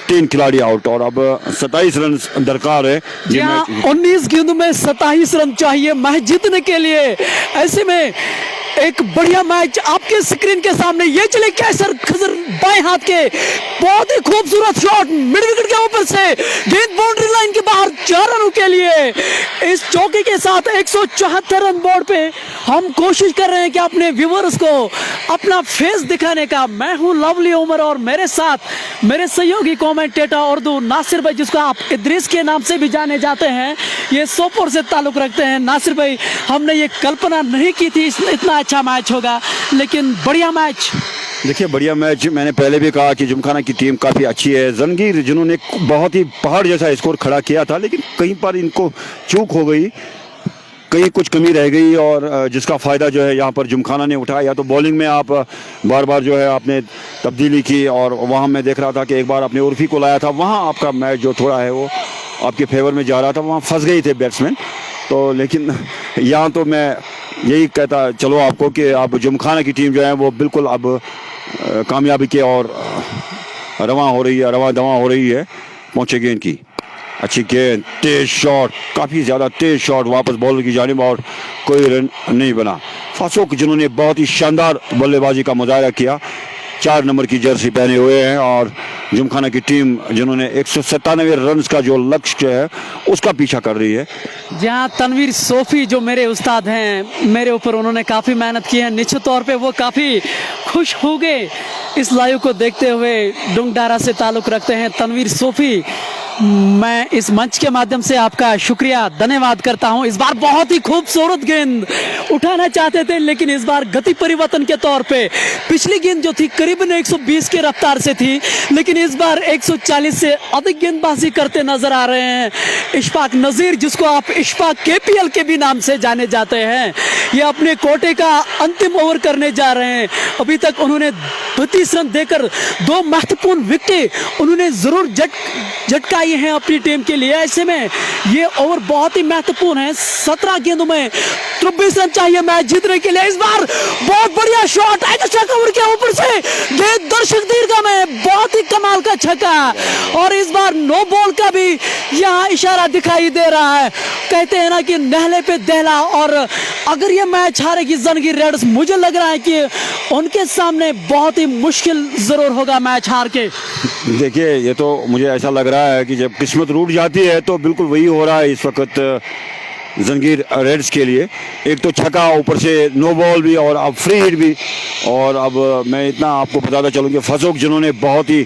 B: 3 खिलाड़ी आउट, और अब 27 रन दरकार है।
A: जी हाँ, 19 गेंदों में 27 रन चाहिए मैच जीतने के लिए। ऐसे में एक बढ़िया मैच आपके स्क्रीन के सामने, ये चले कैसर खजर बाएं हाथ के, बहुत ही खूबसूरत शॉट मिड विकेट के ऊपर से, गेंद बाउंड्री लाइन के बाहर 4 रनों के लिए। इस चौके के साथ 174 रन बोर्ड पे हम कोशिश कर रहे हैं कि अपने व्यूअर्स को अपना फेस दिखाने का। मैं हूं लवली उमर और मेरे साथ मेरे सहयोगी कमेंटेटर उर्दू नासिर भाई, जिसको आप इद्रिस के नाम से भी जाने जाते हैं, ये सोपोर से ताल्लुक रखते हैं। नासिर भाई, हमने ये कल्पना नहीं की थी इतना अच्छा मैच होगा, लेकिन बढ़िया मैच।
B: देखिए, बढ़िया मैच। मैंने पहले भी कहा कि जिमखाना की टीम काफ़ी अच्छी है। जंगीर जिन्होंने बहुत ही पहाड़ जैसा स्कोर खड़ा किया था, लेकिन कहीं पर इनको चूक हो गई, कहीं कुछ कमी रह गई, और जिसका फ़ायदा जो है यहाँ पर जिमखाना ने उठाया। या तो बॉलिंग में आप बार बार जो है आपने तब्दीली की, और वहाँ मैं देख रहा था कि एक बार आपने उर्फी को लाया था, वहाँ आपका मैच जो थोड़ा है वो आपके फेवर में जा रहा था, वहाँ फंस गए थे बैट्समैन। तो लेकिन यहाँ तो मैं यही कहता चलो आपको कि अब जिमखाना की टीम जो है वो बिल्कुल अब कामयाबी के और रवां हो रही है, रवां दवां हो रही है। पहुंचे गेंद की, अच्छी गेंद, तेज शॉट, काफ़ी ज़्यादा तेज शॉट वापस बॉलर की जानिब, और कोई रन नहीं बना। फासूक जिन्होंने बहुत ही शानदार बल्लेबाजी का मुजाहरा किया, 4 नंबर की जर्सी पहने हुए हैं, और जिमखाना की टीम जिन्होंने 197 रन का जो लक्ष्य है उसका पीछा कर रही है।
A: जहाँ तनवीर सोफी जो मेरे उस्ताद हैं, मेरे ऊपर उन्होंने काफ़ी मेहनत की है, निश्चित तौर पे वो काफ़ी खुश हो गए इस लाइव को देखते हुए। डुंगडारा से ताल्लुक़ रखते हैं तनवीर सोफी। मैं इस मंच के माध्यम से आपका शुक्रिया धन्यवाद करता हूं। इस बार बहुत ही खूबसूरत गेंद उठाना चाहते थे, लेकिन इस बार गति परिवर्तन के तौर पे पिछली गेंद जो थी करीबन 120 की रफ्तार से थी, लेकिन इस बार 140 से अधिक गेंदबाजी करते नजर आ रहे हैं इशफाक नजीर, जिसको आप इशफाक केपीएल के भी नाम से जाने जाते हैं। ये अपने कोटे का अंतिम ओवर करने जा रहे हैं। अभी तक उन्होंने 32 रन देकर 2 महत्वपूर्ण विकेट उन्होंने जरूर झटकाई हैं अपनी टीम के लिए। ऐसे में ये ओवर बहुत ही महत्वपूर्ण है। 17 गेंदों में 23 रन चाहिए मैच जीतने के लिए। इस बार बहुत बढ़िया शॉट, कवर के ऊपर से गेंद दर्शक दीर्घा में, बहुत ही कमाल का छक्का, और इस बार नो बॉल का भी यहाँ इशारा दिखाई दे रहा है। कहते हैं ना कि नहले पे दहला, और अगर ये मैच हारेगी जंगीर रेड्स, मुझे लग रहा है कि उनके सामने बहुत ही मुश्किल जरूर होगा मैच हार के।
B: देखिए, ये तो मुझे ऐसा लग रहा है कि जब किस्मत रूठ जाती है तो बिल्कुल वही हो रहा है इस वक्त जंगीर रेड्स के लिए। एक तो छक्का, ऊपर से नो बॉल भी, और अब फ्री हिट भी। और अब मैं इतना आपको बताता चलूँ कि फासूक जिन्होंने बहुत ही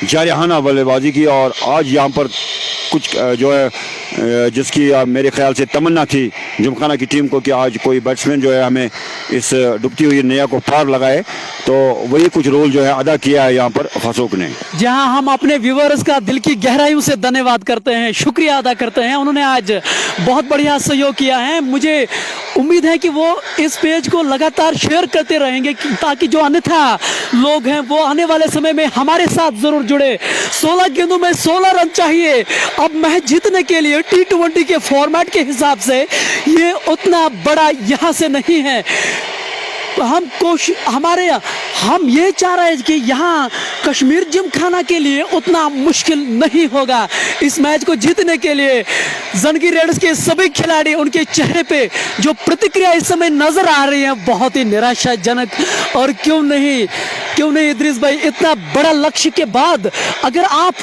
B: जारहाना बल्लेबाजी की, और आज यहाँ पर कुछ जो है जिसकी मेरे ख्याल से तमन्ना थी जिमखाना की टीम को कि आज कोई बैट्समैन जो है हमें इस डूबती हुई नैया को पार लगाए, तो वही कुछ रोल जो है अदा किया है यहाँ पर फासूक ने।
A: जहां हम अपने व्यूअर्स का दिल की गहराइयों से धन्यवाद करते हैं, शुक्रिया अदा करते हैं। उन्होंने आज बहुत बढ़िया सहयोग किया है। मुझे उम्मीद है कि वो इस पेज को लगातार शेयर करते रहेंगे, ताकि जो अन्यथा लोग हैं वो आने वाले समय में हमारे साथ जरूर जुड़े। 16 गेंदों में 16 रन चाहिए अब मैच जीतने के लिए। T20 के फॉर्मेट के हिसाब से ये उतना बड़ा यहाँ से नहीं है। हम ये चाह रहे हैं कि यहाँ कश्मीर जिमखाना के लिए उतना मुश्किल नहीं होगा इस मैच को जीतने के लिए। जंगीर रेड्स के सभी खिलाड़ी, उनके चेहरे पे जो प्रतिक्रिया इस समय नजर आ रही है बहुत ही निराशाजनक। और क्यों नहीं इद्रिस भाई, इतना बड़ा लक्ष्य के बाद अगर आप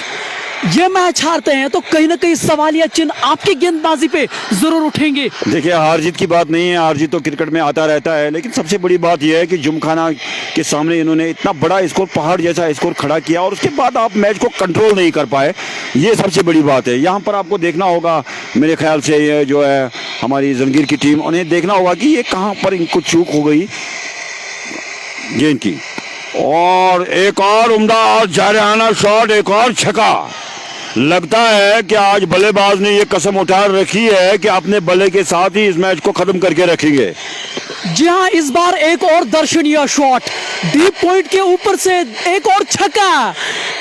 A: ये मैच हारते हैं तो कहीं ना कहीं सवालिया चिन्ह आपकी गेंदबाजी पे जरूर उठेंगे।
B: देखिए, हार जीत की बात नहीं है, हार जीत तो क्रिकेट में आता रहता है, लेकिन सबसे बड़ी बात यह है कि जिमखाना के सामने इन्होंने इतना बड़ा स्कोर, पहाड़ जैसा स्कोर खड़ा किया और उसके बाद आप मैच को कंट्रोल नहीं कर पाए। ये सबसे बड़ी बात है। यहाँ पर आपको देखना होगा, मेरे ख्याल से ये जो है हमारी जंगीर की टीम, उन्हें देखना होगा कि ये कहाँ पर इनको चूक हो गई गेंद की। और एक और उम्दा और जारहाना शॉट, एक और छक्का। लगता है कि आज बल्लेबाज ने ये कसम उठा रखी है कि अपने बल्ले के साथ ही इस मैच को खत्म करके रखेंगे।
A: जी हाँ, इस बार एक और दर्शनीय शॉट, डीप पॉइंट के ऊपर से एक और छक्का।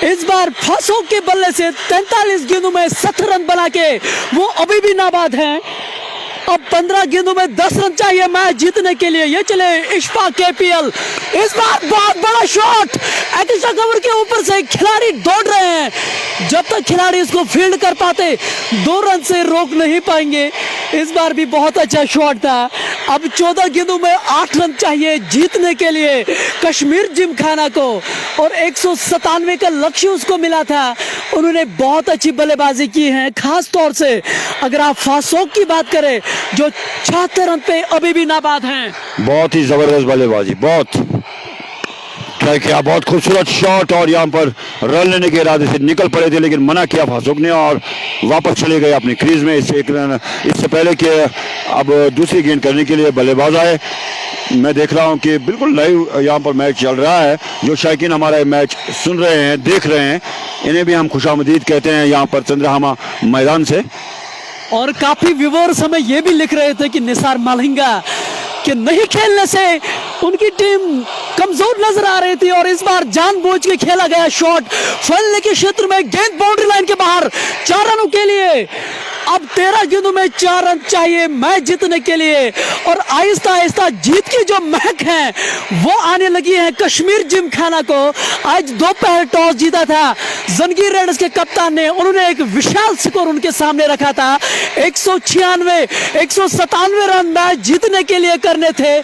A: इस बार फासो के बल्ले से 43 गेंदों में 70 रन बना के वो अभी भी नाबाद हैं। अब 15 गेंदों में 10 रन चाहिए मैच जीतने के लिए। ये चले इशफाक केपीएल, इस बार बहुत बड़ा शॉट, एक्स्ट्रा कवर के ऊपर से खिलाड़ी दौड़ रहे हैं। जब तक खिलाड़ी इसको फील्ड कर पाते 2 रन से रोक नहीं पाएंगे। इस बार भी बहुत अच्छा शॉट था। अब 14 गेंदों में 8 रन चाहिए जीतने के लिए कश्मीर जिमखाना को, और 197 का लक्ष्य उसको मिला था। उन्होंने बहुत अच्छी बल्लेबाजी की है, खास तौर से अगर आप फासोक की बात करें जो 76 रन पे अभी भी नाबाद हैं।
B: बहुत ही जबरदस्त बल्लेबाजी, बहुत ट्राई किया, बहुत खूबसूरत शॉट, और यहाँ पर रन लेने के इरादे से निकल पड़े थे लेकिन मना किया फासुक ने और वापस चले गए अपनी क्रीज में। इससे पहले कि अब दूसरी गेंद करने के लिए बल्लेबाज आए। मैं देख रहा हूँ कि बिल्कुल लाइव यहाँ पर मैच चल रहा है। जो शायकीन हमारा मैच सुन रहे हैं, देख रहे हैं, इन्हें भी हम खुशामदीद कहते हैं यहाँ पर चंद्रहामा मैदान से।
A: और काफी व्यूअर्स हमें ये भी लिख रहे थे कि निसार मालिंगा कि नहीं खेलने से उनकी टीम कमजोर नजर आ रही थी, और इस बार जानबूझ के खेला गया शॉट फैलने के क्षेत्र में गेंद बाउंड्री लाइन के बाहर 4 रनों के लिए। अब 13 गेंदों में 4 रन चाहिए मैच जीतने के लिए, और आहिस्ता आहिस्ता जीत की जो महक है वो आने लगी है कश्मीर जिमखाना को। आज दोपहर टॉस जीता था जंगीर रेडर्स के कप्तान ने, उन्होंने एक विशाल स्कोर उनके सामने रखा था। 196-197 रन मैच जीतने के लिए करने थे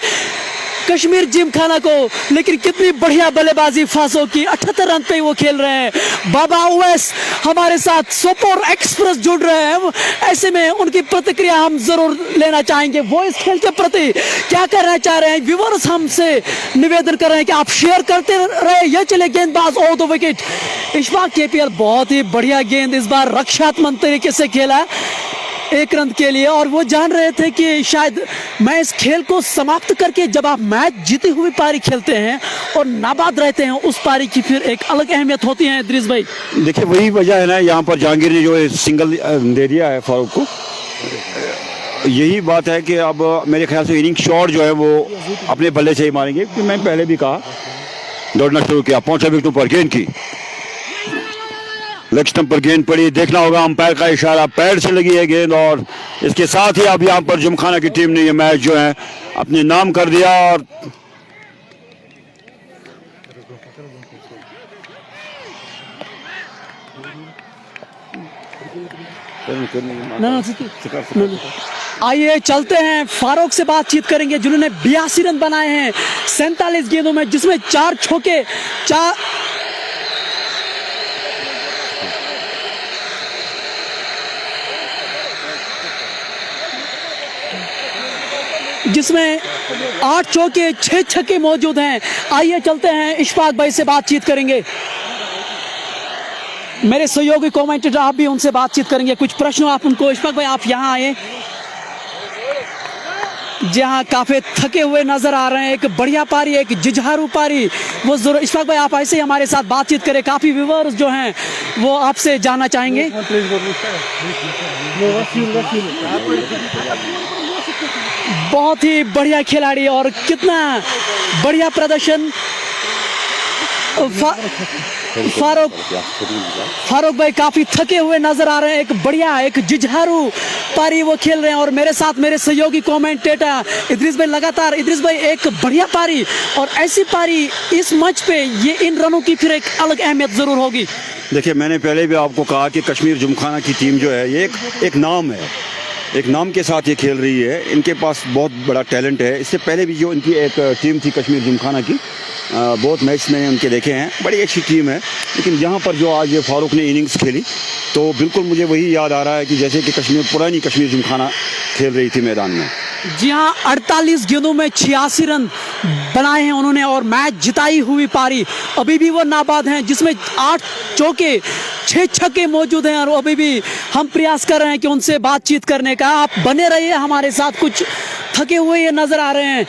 A: कश्मीर जिमखाना को, लेकिन कितनी बढ़िया बल्लेबाजी फासो की। 78 रन पे वो खेल रहे हैं। बाबा उवैस हमारे साथ सोपोर एक्सप्रेस जुड़ रहे हैं, ऐसे में उनकी प्रतिक्रिया हम जरूर लेना चाहेंगे। वो इस खेल के प्रति क्या कहना चाह रहे हैं, व्यूअर्स हमसे निवेदन कर रहे हैं कि आप शेयर करते रहे। ये चले गेंदबाज over the wicket, Ishfaq KPL बहुत ही बढ़िया गेंद इस बार रक्षात्मक तरीके से खेला 1 रन के लिए, और वो जान रहे थे कि शायद मैं इस खेल को समाप्त करके जब आप मैच जीती हुई पारी खेलते हैं और नाबाद रहते हैं, उस पारी की फिर एक अलग अहमियत होती है। इद्रिस भाई,
B: देखिए वही वजह है ना, यहाँ पर जहांगीर ने जो सिंगल दे दिया है फारूक को, यही बात है कि अब मेरे ख्याल से इनिंग शॉट जो है वो अपने बल्ले से ही मारेंगे, क्योंकि मैं पहले भी कहा दौड़ना शुरू किया। पहुंचा विकेटों पर गेंद की, लेग स्टंप पर गेंद पड़ी। देखना होगा अंपायर का इशारा, पैर से लगी है गेंद, और इसके साथ ही अब यहाँ पर जिमखाना की टीम ने ये मैच जो है अपने नाम कर दिया। और
A: आइए चलते हैं, फारूक से बातचीत करेंगे जिन्होंने 82 रन बनाए हैं 47 गेंदों में, जिसमें 4 छक्के, जिसमें 8 चौके 6 छक्के मौजूद हैं। आइए चलते हैं, इशफाक भाई से बातचीत करेंगे। मेरे सहयोगी कमेंटेटर आप भी उनसे बातचीत करेंगे, कुछ प्रश्न आप उनको। इशफाक भाई आप यहाँ आए, जहाँ काफी थके हुए नजर आ रहे हैं। एक बढ़िया पारी, एक जुझारू पारी, वो जरूर इशफाक भाई आप ऐसे ही हमारे साथ बातचीत करें। काफी व्यूअर्स जो हैं वो आपसे जानना चाहेंगे। बहुत ही बढ़िया खिलाड़ी और कितना बढ़िया प्रदर्शन फारूक भाई काफी थके हुए नजर आ रहे हैं। एक बढ़िया, एक जुझारू पारी वो खेल रहे हैं, और मेरे साथ मेरे सहयोगी कमेंटेटर इद्रिस भाई लगातार। इद्रिस भाई एक बढ़िया पारी, और ऐसी पारी इस मैच पे ये इन रनों की फिर एक अलग अहमियत जरूर होगी।
B: देखिए मैंने पहले भी आपको कहा कि कश्मीर जिमखाना की टीम जो है ये एक नाम है, एक नाम के साथ ये खेल रही है। इनके पास बहुत बड़ा टैलेंट है। इससे पहले भी जो इनकी एक टीम थी कश्मीर जिमखाना की, बहुत मैच मैंने उनके देखे हैं, बड़ी अच्छी टीम है। लेकिन यहाँ पर जो आज ये फारूक ने इनिंग्स खेली तो बिल्कुल मुझे वही याद आ रहा है कि जैसे कि पुरानी कश्मीर जिमखाना खेल रही थी मैदान में।
A: जी हाँ, 48 गेंदों में 86 रन बनाए हैं उन्होंने और मैच जिताई हुई पारी अभी भी वो नाबाद हैं, जिसमें 8 चौके 6 छक्के मौजूद हैं। और अभी भी हम प्रयास कर रहे हैं कि उनसे बातचीत करने का। आप बने रहिए हमारे साथ, कुछ थके हुए ये नजर आ रहे हैं।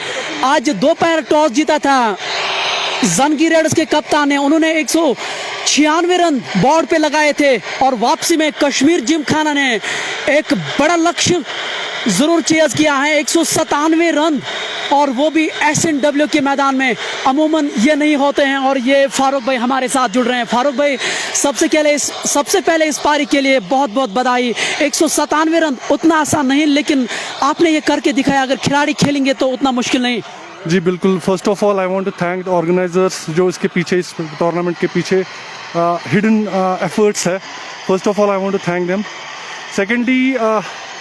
A: आज दोपहर टॉस जीता था जानकी रेड्स के कप्तान ने, उन्होंने 196 रन बोर्ड पे लगाए थे और वापसी में कश्मीर जिमखाना ने एक बड़ा लक्ष्य जरूर चेज किया है, 197 रन, और वो भी SNW के मैदान में। अमूमन ये नहीं होते हैं। और ये फारूक भाई हमारे साथ जुड़ रहे हैं। फारूक भाई, सबसे पहले इस पारी के लिए बहुत बहुत बधाई। 197 रन उतना आसान नहीं, लेकिन आपने ये करके दिखाया। अगर खिलाड़ी खेलेंगे तो उतना मुश्किल नहीं।
C: जी बिल्कुल। First of all I want to thank the organisers जो इसके पीछे, इस टूर्नामेंट के पीछे हिडन एफर्ट्स है। First of all I want to thank them. Secondly,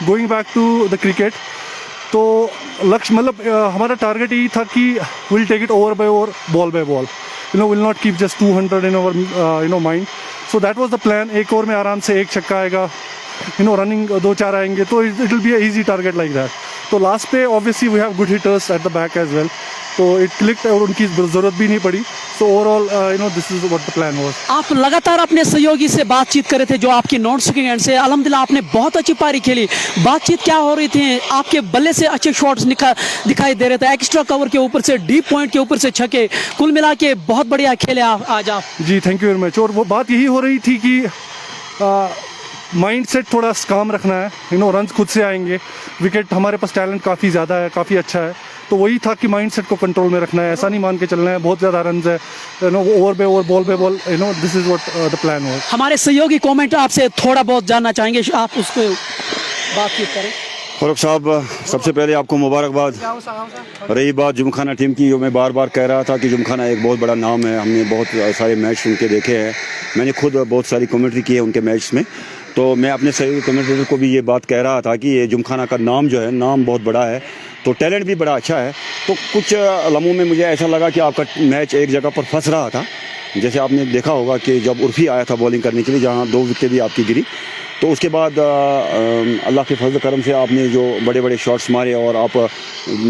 C: going back to the cricket, तो लक्ष्य मतलब हमारा टारगेट यही था कि will take it over by over, ball by ball, will not keep just 200 in our mind. So that was the plan. एक over में आराम से एक छक्का आएगा, रनिंग 2-4 आएंगे, तो it will be a easy target like that. तो लास्ट पे obviously we have good hitters at the back as well, तो इट क्लिक्ड और उनकी ज़रूरत भी नहीं पड़ी। So overall this is what the plan was.
A: आप लगातार अपने सहयोगी से बातचीत कर रहे थे जो आपकी नॉन स्ट्राइकिंग एंड से। अल्हम्दुलिल्लाह आपने बहुत अच्छी पारी खेली। बातचीत क्या हो रही थी? आपके बल्ले से अच्छे शॉट्स दिखाई दे रहे थे, एक्स्ट्रा कवर के ऊपर से, डीप पॉइंट के ऊपर से छक्के, कुल मिला के बहुत बढ़िया खेले आज आप।
C: जी थैंक यू वेरी मच। और वो बात यही हो रही थी कि माइंड सेट थोड़ा काम रखना है, रन खुद से आएंगे। विकेट हमारे पास टैलेंट काफ़ी ज़्यादा है, काफ़ी अच्छा है, तो वही था कि माइंड सेट को कंट्रोल में रखना है। ऐसा नहीं मान के चलना है बहुत ज़्यादा रन है, ओवर पे ओवर, बॉल पे ball, this is what the plan was.
A: हमारे सहयोगी कमेंट आपसे थोड़ा बहुत जानना चाहेंगे, आप उसको बातचीत करें।
B: फारूक साहब, सबसे पहले आपको मुबारकबाद। रही बात जिमखाना टीम की, जो मैं बार बार कह रहा था कि जिमखाना एक बहुत बड़ा नाम है। हमने बहुत सारे मैच उनके देखे हैं, मैंने खुद बहुत सारी कमेंट्री की है उनके मैच में। तो मैं अपने सहयोगी कमेंटेटर को भी ये बात कह रहा था कि ये जिमखाना का नाम जो है, नाम बहुत बड़ा है, तो टैलेंट भी बड़ा अच्छा है। तो कुछ लम्हों में मुझे ऐसा लगा कि आपका मैच एक जगह पर फंस रहा था। जैसे आपने देखा होगा कि जब उर्फी आया था बॉलिंग करने के लिए, जहाँ 2 विकेट भी आपकी गिरी, तो उसके बाद अल्लाह के फजल करम से आपने जो बड़े बड़े शॉट्स मारे और आप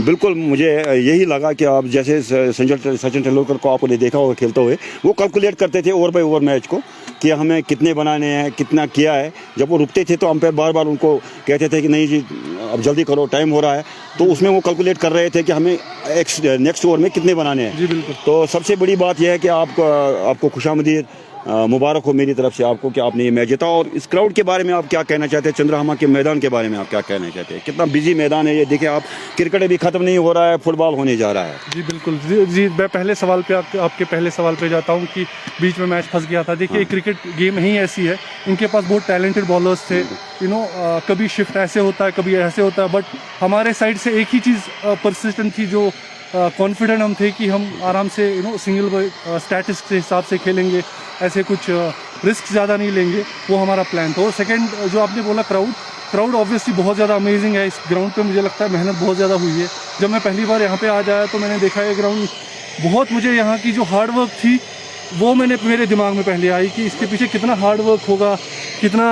B: बिल्कुल, मुझे यही लगा कि आप जैसे सचिन तेंदुलकर को आपने देखा होगा खेलते हुए, वो कैलकुलेट करते थे ओवर बाय ओवर मैच को कि हमें कितने बनाने हैं, कितना किया है। जब वो रुकते थे तो अंपायर बार बार उनको कहते थे कि नहीं जी अब जल्दी करो, टाइम हो रहा है, तो उसमें वो कैलकुलेट कर रहे थे कि हमें नेक्स्ट ओवर में कितने बनाने हैं।
C: जी बिल्कुल।
B: तो सबसे बड़ी बात यह है कि आपको खुशामदीद मुबारक हो मेरी तरफ से आपको कि आपने ये मैच जीता। और इस क्राउड के बारे में आप क्या कहना चाहते हैं? चंद्रहमा के मैदान के बारे में आप क्या कहना चाहते हैं? कितना बिजी मैदान है ये, देखिए आप, क्रिकेट भी खत्म नहीं हो रहा है, फुटबॉल होने जा रहा है।
C: जी बिल्कुल। जी मैं पहले सवाल पे आपके पहले सवाल पे जाता हूँ कि बीच में मैच फंस गया था। देखिए क्रिकेट गेम ही ऐसी है, इनके पास बहुत टैलेंटेड बॉलर्स थे। कभी शिफ्ट ऐसे होता है, कभी ऐसे होता है, बट हमारे साइड से एक ही चीज़ परसिस्टेंट थी, जो कॉन्फिडेंट हम थे कि हम आराम से सिंगल स्टैटिस्टिक्स के हिसाब से खेलेंगे, ऐसे कुछ रिस्क ज़्यादा नहीं लेंगे, वो हमारा प्लान था। और सेकंड, जो आपने बोला क्राउड ऑब्वियसली बहुत ज़्यादा अमेजिंग है। इस ग्राउंड पे मुझे लगता है मेहनत बहुत ज़्यादा हुई है। जब मैं पहली बार यहाँ पे आज आया तो मैंने देखा ये ग्राउंड बहुत, मुझे यहाँ की जो हार्ड वर्क थी वो मेरे दिमाग में पहले आई कि इसके पीछे कितना हार्ड वर्क होगा, कितना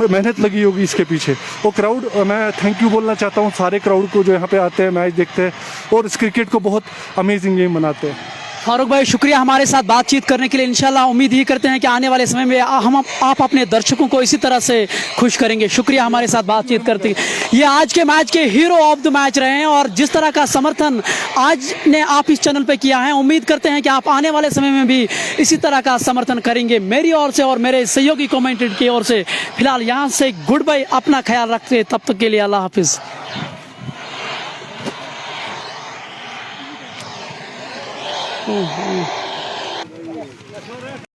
C: मेहनत लगी होगी इसके पीछे। वो क्राउड, मैं थैंक यू बोलना चाहता हूँ सारे क्राउड को जो यहाँ पे आते हैं, मैच देखते हैं और इस क्रिकेट को बहुत अमेजिंग गेम बनाते हैं।
A: फारूक भाई, शुक्रिया हमारे साथ बातचीत करने के लिए। इंशाल्लाह उम्मीद ही करते हैं कि आने वाले समय में आप अपने दर्शकों को इसी तरह से खुश करेंगे। शुक्रिया हमारे साथ बातचीत करते। ये आज के मैच के हीरो ऑफ द मैच रहे हैं और जिस तरह का समर्थन आज ने आप इस चैनल पे किया है, उम्मीद करते हैं कि आप आने वाले समय में भी इसी तरह का समर्थन करेंगे। मेरी ओर से और मेरे सहयोगी कमेंटेटर की ओर से फिलहाल यहाँ से गुड बाय। अपना ख्याल रखते, तब तक के लिए अल्लाह हाफिज।